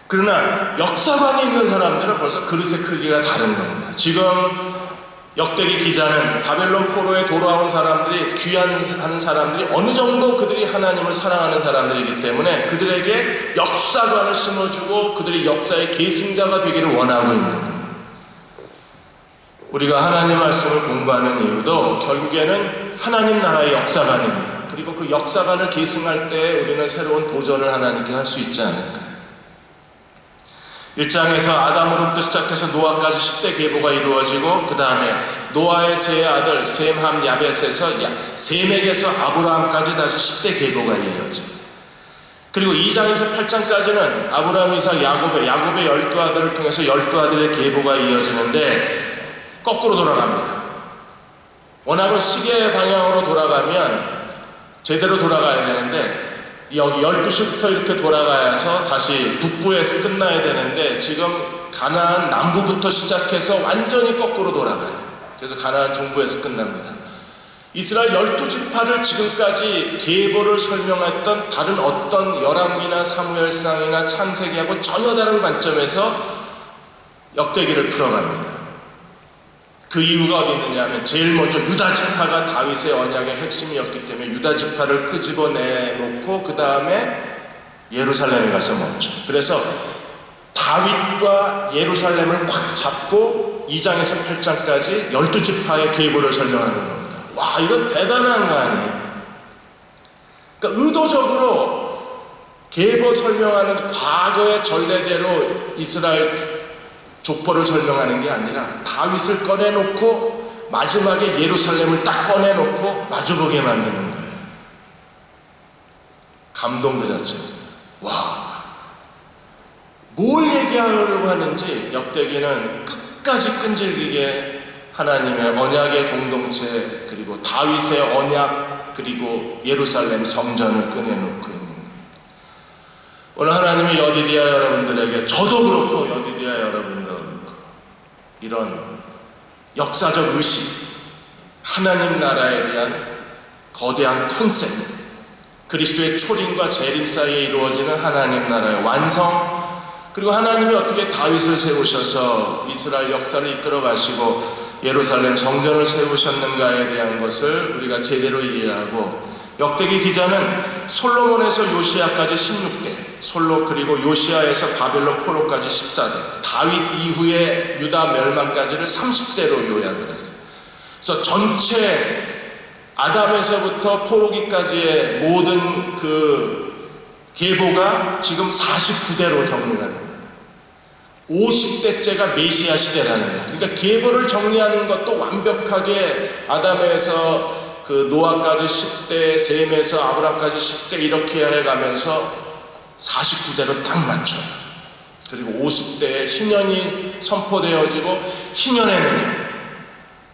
그러나 역사관이 있는 사람들은 벌써 그릇의 크기가 다른 겁니다. 지금 역대기 기자는 바벨론 포로에 돌아온 사람들이 귀환하는 사람들이 어느 정도 그들이 하나님을 사랑하는 사람들이기 때문에 그들에게 역사관을 심어주고 그들이 역사의 계승자가 되기를 원하고 있는 거예요. 우리가 하나님 말씀을 공부하는 이유도 결국에는 하나님 나라의 역사관입니다. 그리고 그 역사관을 계승할 때 우리는 새로운 도전을 하나님께 할 수 있지 않을까. 1장에서 아담으로부터 시작해서 노아까지 10대 계보가 이루어지고 그 다음에 노아의 세 아들 셈, 함, 야벳에서 셈에게서 아브라함까지 다시 10대 계보가 이어집니다. 그리고 2장에서 8장까지는 아브라함, 이삭, 야곱의 12아들을 통해서 12아들의 계보가 이어지는데 거꾸로 돌아갑니다. 원하는 시계 방향으로 돌아가면 제대로 돌아가야 되는데 여기 12시부터 이렇게 돌아가서 다시 북부에서 끝나야 되는데 지금 가나안 남부부터 시작해서 완전히 거꾸로 돌아가요. 그래서 가나안 중부에서 끝납니다. 이스라엘 12지파를 지금까지 계보를 설명했던 다른 어떤 열왕기나 사무엘상이나 창세기하고 전혀 다른 관점에서 역대기를 풀어갑니다. 그 이유가 어디 있느냐 하면 제일 먼저 유다지파가 다윗의 언약의 핵심이었기 때문에 유다지파를 끄집어내놓고 그 다음에 예루살렘에 가서 멈춰. 그래서 다윗과 예루살렘을 꽉 잡고 2장에서 8장까지 12지파의 계보를 설명하는 겁니다. 와, 이건 대단한 거 아니에요? 그러니까 의도적으로 계보 설명하는 과거의 전례대로 이스라엘 족보를 설명하는 게 아니라 다윗을 꺼내놓고 마지막에 예루살렘을 딱 꺼내놓고 마주보게 만드는 거예요. 감동 그 자체입니다. 와, 뭘 얘기하려고 하는지 역대기는 끝까지 끈질기게 하나님의 언약의 공동체 그리고 다윗의 언약 그리고 예루살렘 성전을 꺼내놓고 있는 거예요. 오늘 하나님이 여디디아 여러분들에게 저도 그렇고 여디디아 여러분도 이런 역사적 의식, 하나님 나라에 대한 거대한 컨셉, 그리스도의 초림과 재림 사이에 이루어지는 하나님 나라의 완성, 그리고 하나님이 어떻게 다윗을 세우셔서 이스라엘 역사를 이끌어 가시고 예루살렘 성전을 세우셨는가에 대한 것을 우리가 제대로 이해하고 역대기 기자는 솔로몬에서 요시야까지 16대, 그리고 요시야에서 바벨론 포로까지 14대, 다윗 이후에 유다 멸망까지를 30대로 요약을 했어요. 그래서 전체 아담에서부터 포로기까지의 모든 그 계보가 지금 49대로 정리가 됩니다. 50대째가 메시아 시대라는 거예요. 그러니까 계보를 정리하는 것도 완벽하게 아담에서 그 노아까지 10대, 셈에서 아브람까지 10대 이렇게 해가면서 49대로 딱 맞춰요. 그리고 50대에 희년이 선포되어지고 희년에는요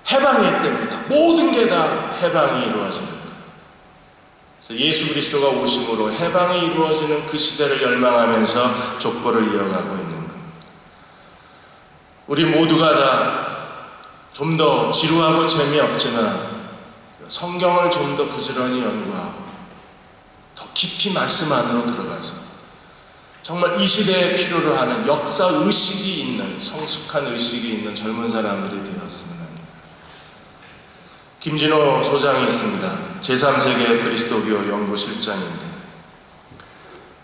해방이 있답니다. 모든 게 다 해방이 이루어지는 거예요. 그래서 예수 그리스도가 오심으로 해방이 이루어지는 그 시대를 열망하면서 족보를 이어가고 있는 거예요. 우리 모두가 다 좀 더 지루하고 재미없지만 성경을 좀 더 부지런히 연구하고 더 깊이 말씀 안으로 들어가서 정말 이 시대에 필요로 하는 역사 의식이 있는, 성숙한 의식이 있는 젊은 사람들이 되었으면 합니다. 김진호 소장이 있습니다. 제3세계 그리스도교 연구실장인데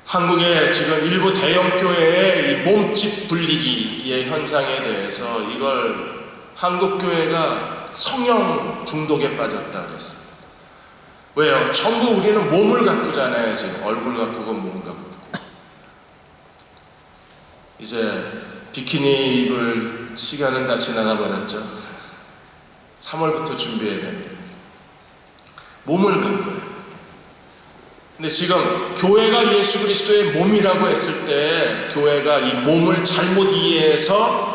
한국의 지금 일부 대형교회의 이 몸집 불리기의 현상에 대해서 이걸 한국교회가 성령 중독에 빠졌다 그랬어요. 왜요? 전부 우리는 몸을 가꾸잖아요. 지금 얼굴 가꾸고 몸 가꾸고. 이제 비키니 입을 시간은 다 지나가 버렸죠. 3월부터 준비해야 됩니다. 몸을 가꿔요. 근데 지금 교회가 예수 그리스도의 몸이라고 했을 때 교회가 이 몸을 잘못 이해해서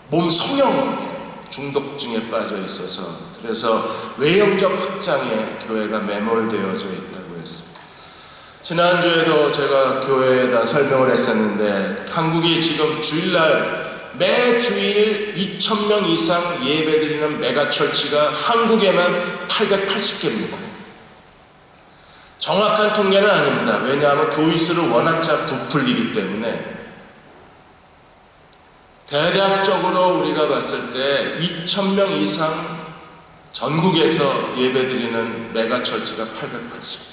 몸 성형 중독증에 빠져 있어서 그래서 외형적 확장에 교회가 매몰되어져 있다고 했습니다. 지난주에도 제가 교회에다 설명을 했었는데 한국이 지금 주일날 매 주일 2,000명 이상 예배드리는 메가철치가 한국에만 880개입니다. 정확한 통계는 아닙니다. 왜냐하면 교회수를 워낙 잘 부풀리기 때문에 대략적으로 우리가 봤을 때 2,000명 이상 전국에서 예배드리는 메가철치가 880개.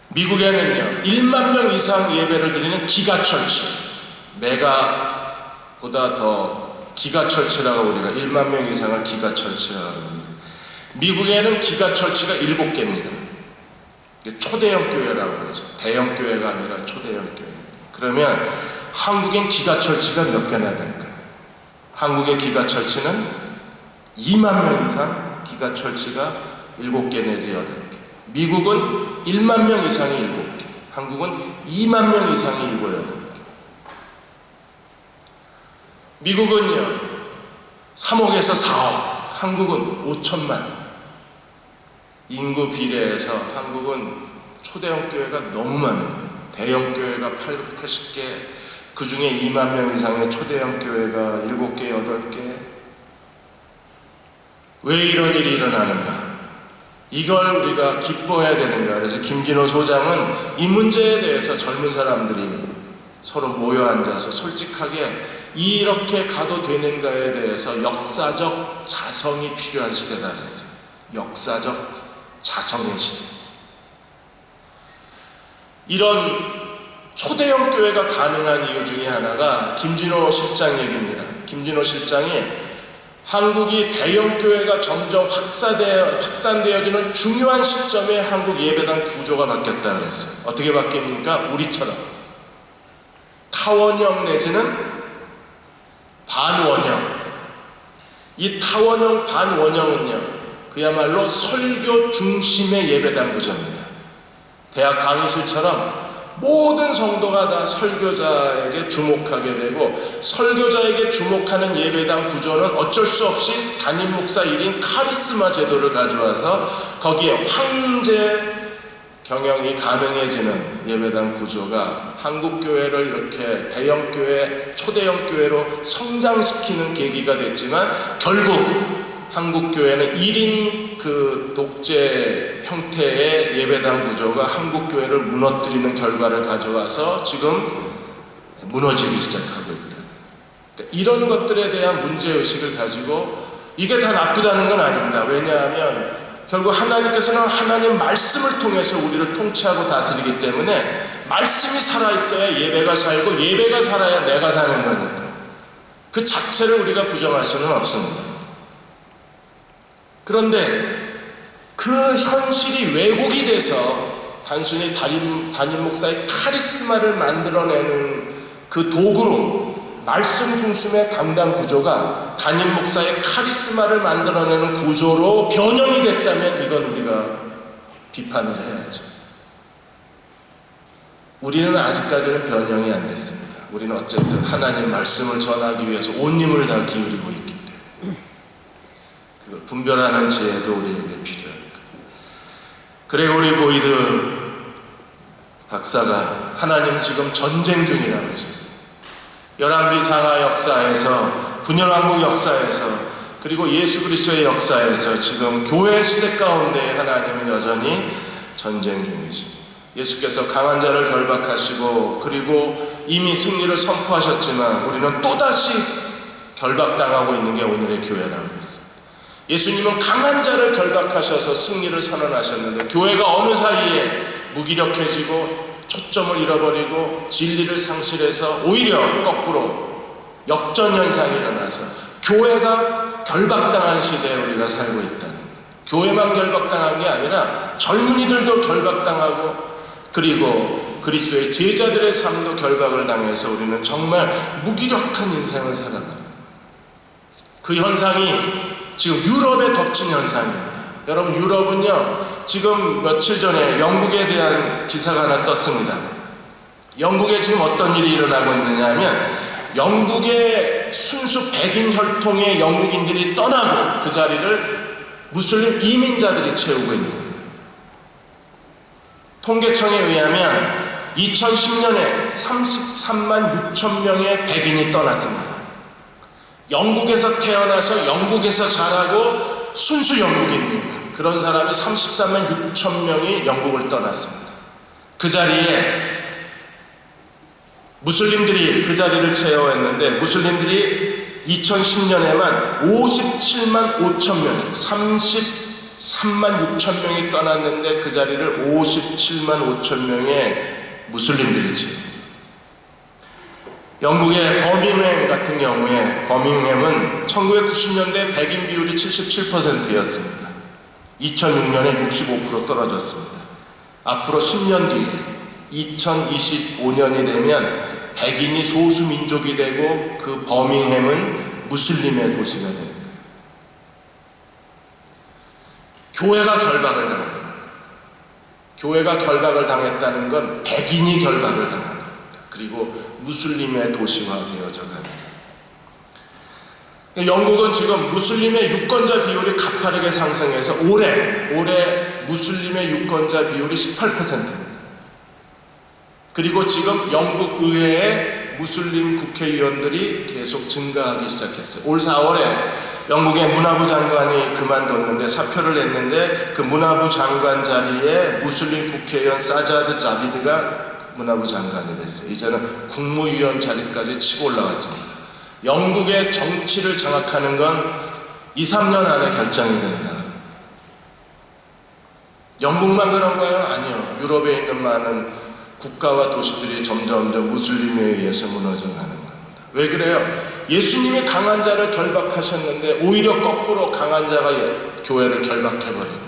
미국에는요 1만 명 이상 예배를 드리는 기가철치, 메가보다 더 기가철치라고 우리가 1만 명 이상을 기가철치라고 합니다. 미국에는 기가철치가 7개입니다. 초대형 교회라고 그러죠. 대형 교회가 아니라 초대형 교회. 그러면 한국엔 기가철치가 몇 개나 될까요? 한국의 기가철치는 2만 명 이상 기가철치가 7개 내지 8개. 미국은 1만 명 이상이 7개. 한국은 2만 명 이상이 7, 8개. 미국은요 3억에서 4억, 한국은 5천만. 인구 비례해서 한국은 초대형 교회가 너무 많아요. 대형 교회가 880개, 그 중에 2만 명 이상의 초대형 교회가 7개, 8개. 왜 이런 일이 일어나는가? 이걸 우리가 기뻐해야 되는가? 그래서 김진호 소장은 이 문제에 대해서 젊은 사람들이 서로 모여 앉아서 솔직하게 이렇게 가도 되는가에 대해서 역사적 자성이 필요한 시대다 그랬어요. 역사적 자성의 시대. 이런 초대형 교회가 가능한 이유 중에 하나가 김진호 실장 얘기입니다. 김진호 실장이 한국이 대형 교회가 점점 확산되어지는 중요한 시점에 한국 예배당 구조가 바뀌었다 그랬어요. 어떻게 바뀝니까? 우리처럼 타원형 내지는 반원형. 이 타원형 반원형은요 그야말로 설교 중심의 예배당 구조입니다. 대학 강의실처럼 모든 성도가 다 설교자에게 주목하게 되고 설교자에게 주목하는 예배당 구조는 어쩔 수 없이 담임 목사 1인 카리스마 제도를 가져와서 거기에 황제 경영이 가능해지는 예배당 구조가 한국교회를 이렇게 대형교회, 초대형 교회로 성장시키는 계기가 됐지만 결국 한국교회는 1인 그 독재 형태의 예배당 구조가 한국교회를 무너뜨리는 결과를 가져와서 지금 무너지기 시작하고 있다. 그러니까 이런 것들에 대한 문제의식을 가지고 이게 다 나쁘다는 건 아닙니다. 왜냐하면 결국 하나님께서는 하나님 말씀을 통해서 우리를 통치하고 다스리기 때문에 말씀이 살아있어야 예배가 살고 예배가 살아야 내가 사는 거니까 그 자체를 우리가 부정할 수는 없습니다. 그런데 그 현실이 왜곡이 돼서 단순히 담임 목사의 카리스마를 만들어내는 그 도구로 말씀 중심의 강단 구조가 담임 목사의 카리스마를 만들어내는 구조로 변형이 됐다면 이건 우리가 비판을 해야죠. 우리는 아직까지는 변형이 안 됐습니다. 우리는 어쨌든 하나님 말씀을 전하기 위해서 온 힘을 다 기울이고 있기 때문에 그걸 분별하는 지혜도 우리에게 필요합니다. 그레고리 보이드 박사가 하나님 지금 전쟁 중이라고 하셨어요. 열왕기 상하 역사에서, 분열왕국 역사에서, 그리고 예수 그리스도의 역사에서 지금 교회 시대 가운데 하나님은 여전히 전쟁 중이십니다. 예수께서 강한 자를 결박하시고 그리고 이미 승리를 선포하셨지만 우리는 또다시 결박당하고 있는 게 오늘의 교회라고 했습니다. 예수님은 강한 자를 결박하셔서 승리를 선언하셨는데 교회가 어느 사이에 무기력해지고 초점을 잃어버리고 진리를 상실해서 오히려 거꾸로 역전 현상이 일어나서 교회가 결박당한 시대에 우리가 살고 있다는 거예요. 교회만 결박당한 게 아니라 젊은이들도 결박당하고 그리고 그리스도의 제자들의 삶도 결박을 당해서 우리는 정말 무기력한 인생을 살아갑니다. 그 현상이 지금 유럽에 덮친 현상입니다. 여러분, 유럽은요 지금 며칠 전에 영국에 대한 기사가 하나 떴습니다. 영국에 지금 어떤 일이 일어나고 있느냐 하면 영국의 순수 백인 혈통의 영국인들이 떠나고 그 자리를 무슬림 이민자들이 채우고 있는 거예요. 통계청에 의하면 2010년에 33만 6천 명의 백인이 떠났습니다. 영국에서 태어나서 영국에서 자라고 순수 영국인입니다. 그런 사람이 33만 6천 명이 영국을 떠났습니다. 그 자리에 무슬림들이 그 자리를 채워했는데 무슬림들이 2010년에만 57만 5천 명이 33만 6천 명이 떠났는데 그 자리를 57만 5천 명의 무슬림들이 채웁니다. 영국의 버밍햄 같은 경우에 버밍햄은 1990년대 백인 비율이 77%였습니다. 2006년에 65% 떨어졌습니다. 앞으로 10년 뒤에 2025년이 되면 백인이 소수 민족이 되고 그 버밍햄은 무슬림의 도시가 됩니다. 교회가 결박을 당합니다. 교회가 결박을 당했다는 건 백인이 결박을 당합니다. 그리고 무슬림의 도시화 되어져 갑니다. 영국은 지금 무슬림의 유권자 비율이 가파르게 상승해서 올해 무슬림의 유권자 비율이 18%입니다. 그리고 지금 영국 의회에 무슬림 국회의원들이 계속 증가하기 시작했어요. 올 4월에 영국의 문화부 장관이 그만뒀는데 사표를 냈는데 그 문화부 장관 자리에 무슬림 국회의원 사자드 자비드가 문화부 장관이 됐어요. 이제는 국무위원 자리까지 치고 올라갔습니다. 영국의 정치를 장악하는 건 2, 3년 안에 결정이 된다. 영국만 그런가요? 아니요. 유럽에 있는 많은 국가와 도시들이 점점 무슬림에 의해서 무너져가는 겁니다. 왜 그래요? 예수님이 강한 자를 결박하셨는데 오히려 거꾸로 강한 자가 교회를 결박해버리고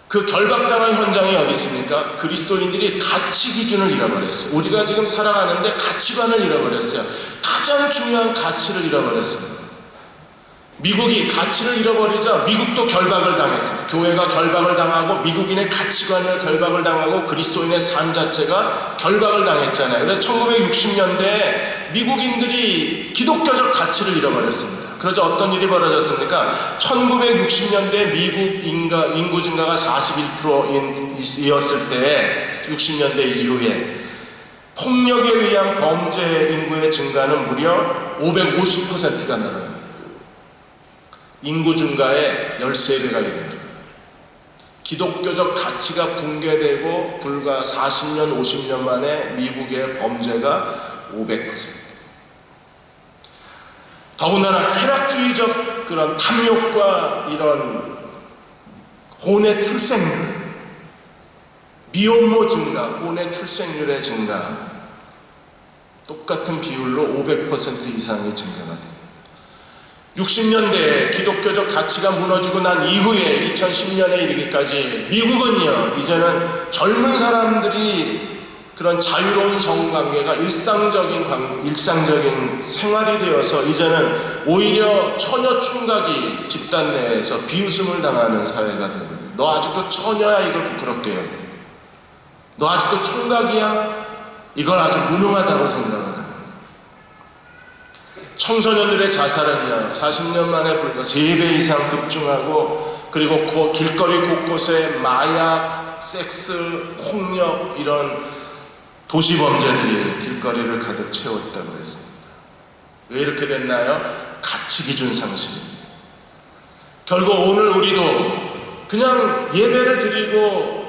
그 결박당한 현장이 어디 있습니까? 그리스도인들이 가치 기준을 잃어버렸어요. 우리가 지금 살아가는데 가치관을 잃어버렸어요. 가장 중요한 가치를 잃어버렸습니다. 미국이 가치를 잃어버리자 미국도 결박을 당했어요. 교회가 결박을 당하고 미국인의 가치관을 결박을 당하고 그리스도인의 삶 자체가 결박을 당했잖아요. 그래서 1960년대에 미국인들이 기독교적 가치를 잃어버렸습니다. 그러자 어떤 일이 벌어졌습니까? 1960년대 미국 인구 증가가 41%이었을 때에 60년대 이후에 폭력에 의한 범죄 인구의 증가는 무려 550%가 늘어납니다. 인구 증가의 13배가 됩니다. 기독교적 가치가 붕괴되고 불과 40년, 50년 만에 미국의 범죄가 500%. 더군다나 쾌락주의적 그런 탐욕과 이런 혼의 출생률, 미혼모 증가, 혼의 출생률의 증가, 똑같은 비율로 500% 이상이 증가가 됩니다. 60년대에 기독교적 가치가 무너지고 난 이후에 2010년에 이르기까지 미국은요, 이제는 젊은 사람들이 그런 자유로운 성관계가 일상적인 생활이 되어서 이제는 오히려 처녀 총각이 집단 내에서 비웃음을 당하는 사회가 되고, 너 아직도 처녀야? 이걸 부끄럽게 여겨. 너 아직도 총각이야? 이걸 아주 무능하다고 생각을 합니다. 청소년들의 자살은요, 40년 만에 불과 3배 이상 급증하고, 그리고 길거리 곳곳에 마약, 섹스, 폭력 이런 도시 범죄들이 길거리를 가득 채웠다고 했습니다. 왜 이렇게 됐나요? 가치 기준 상실입니다. 결국 오늘 우리도 그냥 예배를 드리고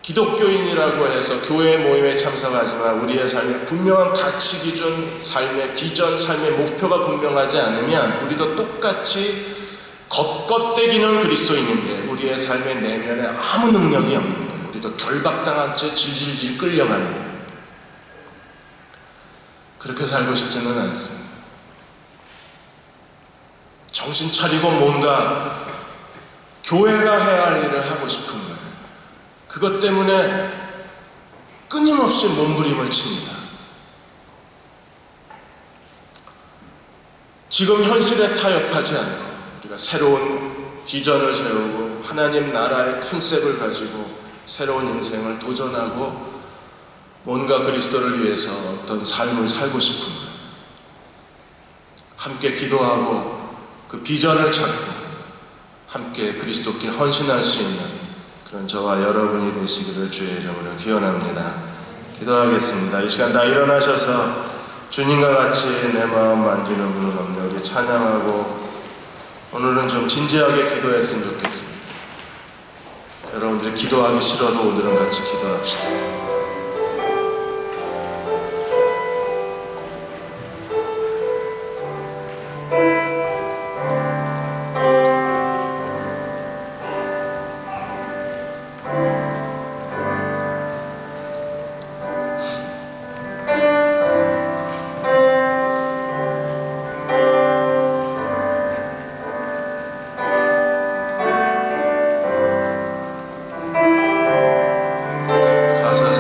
기독교인이라고 해서 교회 모임에 참석하지만 우리의 삶에 분명한 가치 기준, 삶의 비전, 삶의 목표가 분명하지 않으면 우리도 똑같이 겉껍데기는 그리스도인인데 우리의 삶의 내면에 아무 능력이 없는 거예요. 우리도 결박당한 채 질질질 끌려가는 거예요. 그렇게 살고 싶지는 않습니다. 정신 차리고 뭔가 교회가 해야 할 일을 하고 싶은 거예요. 그것 때문에 끊임없이 몸부림을 칩니다. 지금 현실에 타협하지 않고 우리가 새로운 비전을 세우고 하나님 나라의 컨셉을 가지고 새로운 인생을 도전하고 뭔가 그리스도를 위해서 어떤 삶을 살고 싶은 거예요. 함께 기도하고 그 비전을 찾고 함께 그리스도께 헌신할 수 있는 그런 저와 여러분이 되시기를 주의 이름으로 기원합니다. 기도하겠습니다. 이 시간 다 일어나셔서 주님과 같이 내 마음 만지는 분은 없네. 우리 찬양하고 오늘은 좀 진지하게 기도했으면 좋겠습니다. 여러분들이 기도하기 싫어도 오늘은 같이 기도합시다. 가사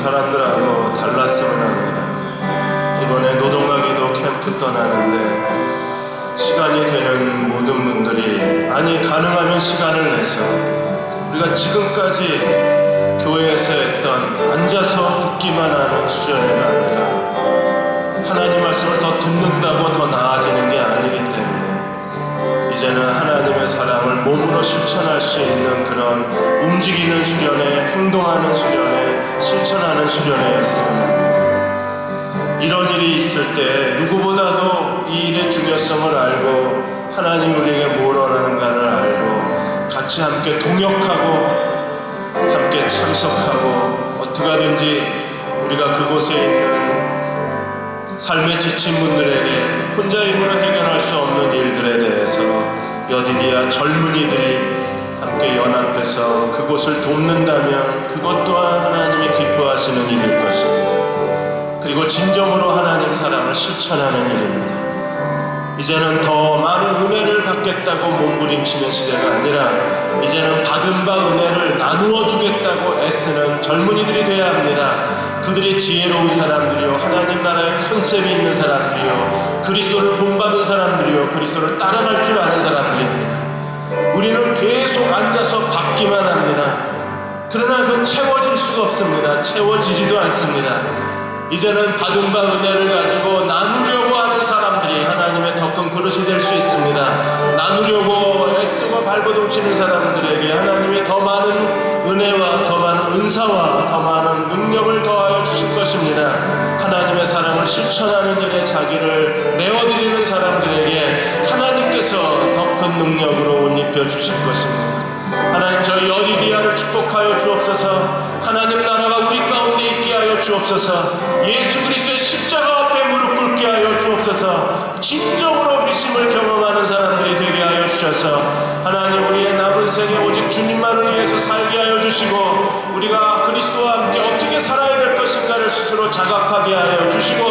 사람들하고 달랐으면 합니다. 이번에 노동가기도 캠프 떠나는데 시간이 되는 모든 분들이 가능하면 시간을 내서 우리가 지금까지 교회에서 했던 앉아서 듣기만 하는 수련회가 아니라 하나님 말씀을 더 듣는다고 더 나아지는 게 아니기 때문에 이제는 하나님의 사랑을 몸으로 실천할 수 있는 그런 움직이는 수련회, 행동하는 수련회, 실천하는 수련회였으면 합니다. 이런 일이 있을 때 누구보다도 이 일의 중요성을 알고 하나님 우리에게 뭘 원하는가를 알고 같이 함께 동역하고 함께 참석하고 어떻게 하든지 우리가 그곳에 있는 삶에 지친 분들에게 혼자 힘으로 해결할 수 없는 일들에 대해서 여디디아 젊은이들이 함께 연합해서 그곳을 돕는다면 그것 또한 하나님이 기뻐하시는 일일 것입니다. 그리고 진정으로 하나님 사랑을 실천하는 일입니다. 이제는 더 많은 은혜를 받겠다고 몸부림치는 시대가 아니라 이제는 받은 바 은혜를 나누어 주겠다고 애쓰는 젊은이들이 되어야 합니다. 그들이 지혜로운 사람들이요, 하나님 나라의 컨셉이 있는 사람들이요, 그리스도를 본받은 사람들이요, 그리스도를 따라갈 줄 아는 사람들입니다. 우리는 계속 앉아서 받기만 합니다. 그러나 그건 채워질 수가 없습니다. 채워지지도 않습니다. 이제는 받은 바 은혜를 가지고 나누려고 하는 사람들이 하나님의 더 큰 그릇이 될 수 있습니다. 나누려고 애쓰고 발버둥치는 사람들에게 하나님이 더 많은 은혜와 더 많은 은사와 더 많은 능력을 더하여 주실 것입니다. 하나님의 사랑을 실천하는 일에 자기를 내어드리는 사람들에게 하나님께서 더 큰 능력으로 옷 입혀 주실 것입니다. 하나님 저희 여디디아를 축복하여 주옵소서. 하나님 나라가 우리 가운데 있게 하여 주옵소서. 예수 그리스도의 십자가 앞에 무릎 꿇게 하여 주옵소서. 진정으로 회심을 경험하는 사람들이 되게 하여 주셔서 하나님 우리의 남은 생에 오직 주님만을 위해서 살게 하여 주시고 우리가 그리스도와 함께 어떻게 살아야 될 것인가를 스스로 자각하게 하여 주시고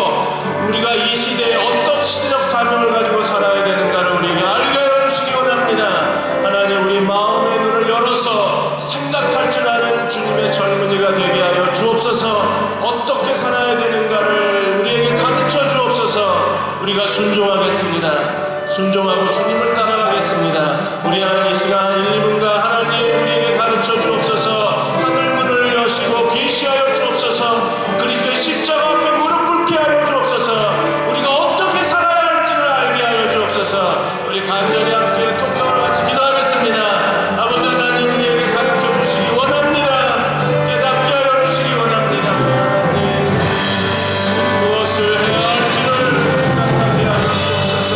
우리가 이 시대에 어떤 시대적 사명을 가지고 살아야 되는가를 우리에게 알게 하여 주시기 원합니다. 하나님 우리 마음의 눈을 열어서 생각할 줄 아는 주님의 젊은이가 되게 하여 주옵소서. 어떻게 살아야 되는가를 우리에게 가르쳐 주옵소서. 우리가 순종하겠습니다. 순종하고 주님을 따라가겠습니다. 우리 하나님 이 시간 1, 2분간 하나님 우리에게 가르쳐 주옵소서. 하늘 문을 여시고 계시하여 주옵소서. 그리스도의 십자가 앞에 무릎 꿇게 하여 주옵소서. 우리가 어떻게 살아야 할지를 알게 하여 주옵소서. 우리 간절히 함께 통성을 같이 기도하겠습니다. 아버지 하나님 우리에게 가르쳐 주시기 원합니다. 깨닫게 하여 주시기 원합니다. 하나님 무엇을 해야 할지를 생각하게 하여 주옵소서.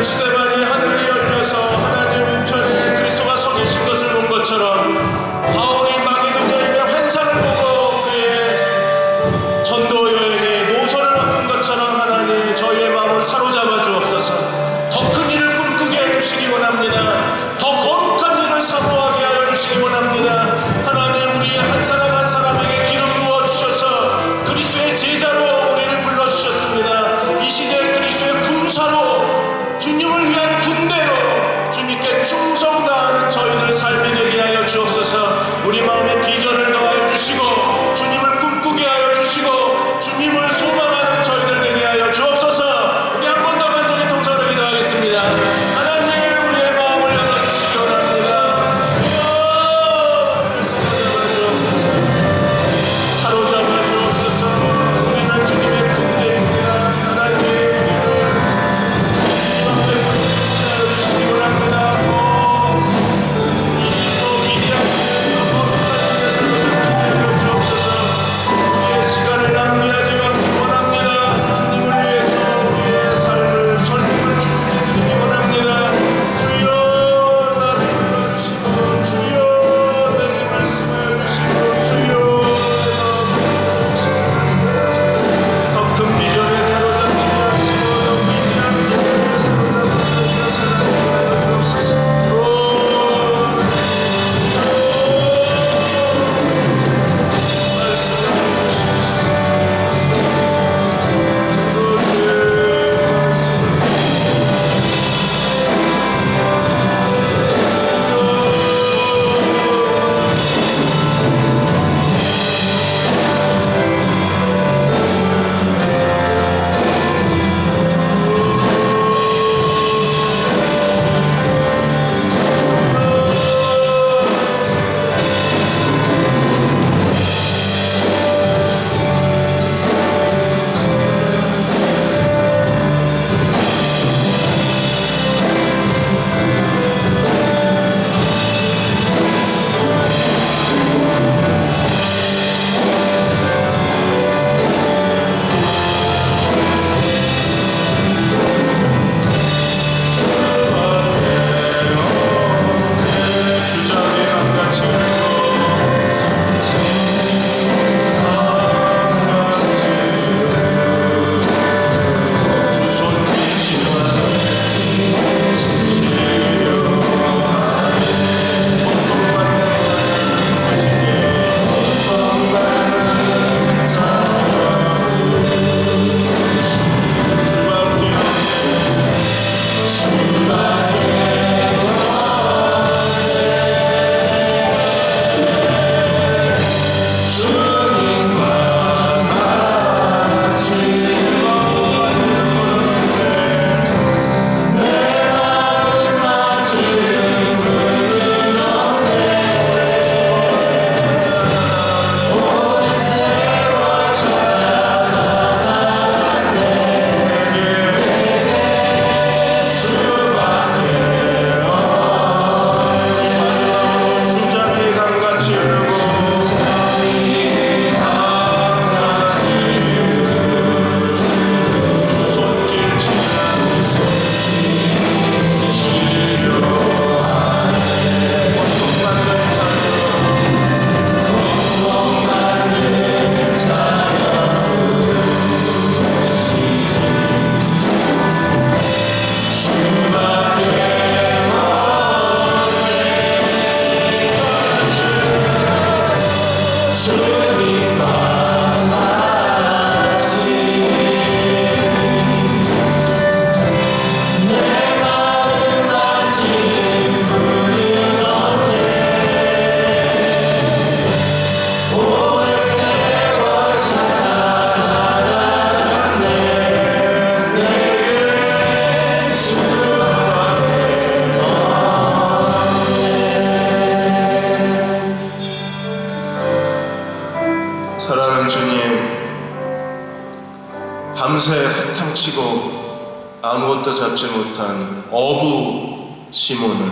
스데반이 하늘이 열려서 하나님 우편에 그리스도가 서 계신 것을 본 것처럼 바울이 마게도냐인의 환상을 보고 그의 전도 여행의 노선을 바꾼 것처럼 하나님 저희의 마음을 사로잡아 주옵소서. 더 큰 일을 꿈꾸게 해주시기 원합니다. 더 거룩한 일을 사모하게 하여 주시기 원합니다. 하나님 우리 한 사람 한 사람에게 기름 부어주셔서 그리스도의 제자로 우리를 불러주셨습니다. 이 시대에 그리스도의 군사로 주님을 위한 군대로 주님께 충성 다하는 저희들 삶이 되게 하여 주옵소서. 우리 마음에 비전을 더하여 주시고 주님을 꿈꾸게 하여 주시고 주님을 소망하는 저희들 되게 하여 주옵소서. 우리 한 번 더 간절히 통성으로 기도하겠습니다. 하나님 우리의 마음을 열어주시기 원합니다. 주여 사로잡아 주옵소서. 우리는 주님의 군대입니다. 하나님 우리를 주님 앞에 군대하여 주시기 원합니다. 우리의 시간을 낭비하지 않기 원합니다. 주님을 위해서 우리의 삶을 젊음을 주님께 원합니다. 주여 나를 불러주시고 주여 내게 말씀해 주시고 주여 더 큰 비전에 사로잡히게 하시고 더 위대한 비전에 사로잡히게 살아가게 하옵소서. 밤새 허탕치고 아무것도 잡지 못한 어부 시몬을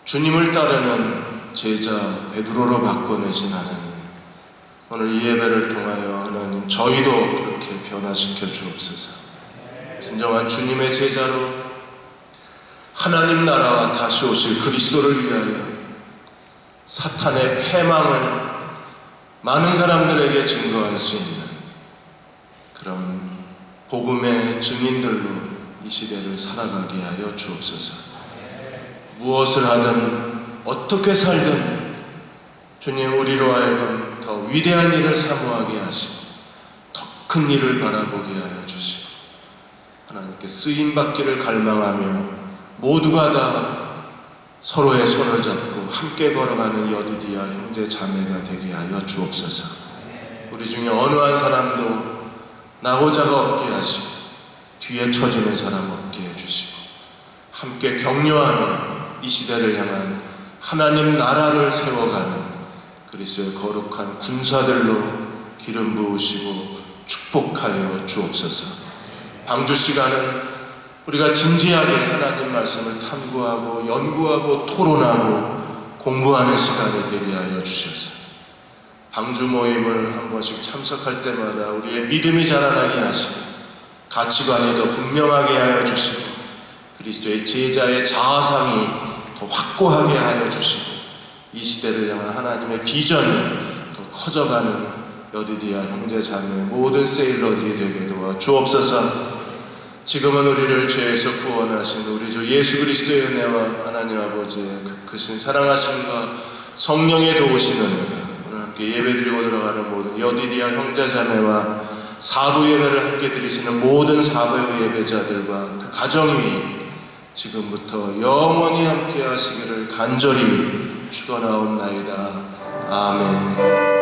주님을 따르는 제자 베드로로 바꿔내신 하나님, 오늘 이 예배를 통하여 하나님 저희도 그렇게 변화시켜 주옵소서. 진정한 주님의 제자로 하나님 나라와 다시 오실 그리스도를 위하여 사탄의 패망을 많은 사람들에게 증거할 수 있는 그런 복음의 증인들로 이 시대를 살아가게 하여 주옵소서. 무엇을 하든 어떻게 살든 주님 우리로 하여금 더 위대한 일을 사모하게 하시고 더 큰 일을 바라보게 하여 주시고 하나님께 쓰임받기를 갈망하며 모두가 다 서로의 손을 잡고 함께 걸어가는 여디디아 형제 자매가 되게 하여 주옵소서. 우리 중에 어느 한 사람도 나고자가 없게 하시고 뒤에 처지는 사람 없게 해주시고 함께 격려하며 이 시대를 향한 하나님 나라를 세워가는 그리스도의 거룩한 군사들로 기름 부으시고 축복하여 주옵소서. 방주 시간은 우리가 진지하게 하나님 말씀을 탐구하고 연구하고 토론하고 공부하는 시간이 되게 하여 주셔서 방주 모임을 한 번씩 참석할 때마다 우리의 믿음이 자라나게 하시고 가치관이 더 분명하게 하여 주시고 그리스도의 제자의 자아상이 더 확고하게 하여 주시고 이 시대를 향한 하나님의 비전이 더 커져가는 여디디아 형제 자매 모든 세일러들이 되게 도와 주옵소서. 지금은 우리를 죄에서 구원하신 우리 주 예수 그리스도의 은혜와 하나님 아버지의 크신 사랑하심과 성령의 도우시는 은혜가 오늘 함께 예배드리고 들어가는 모든 여디디아 형제 자매와 사부 예배를 함께 드리시는 모든 사부 예배자들과 그 가정 위에 지금부터 영원히 함께 하시기를 간절히 축원하옵나이다. 아멘.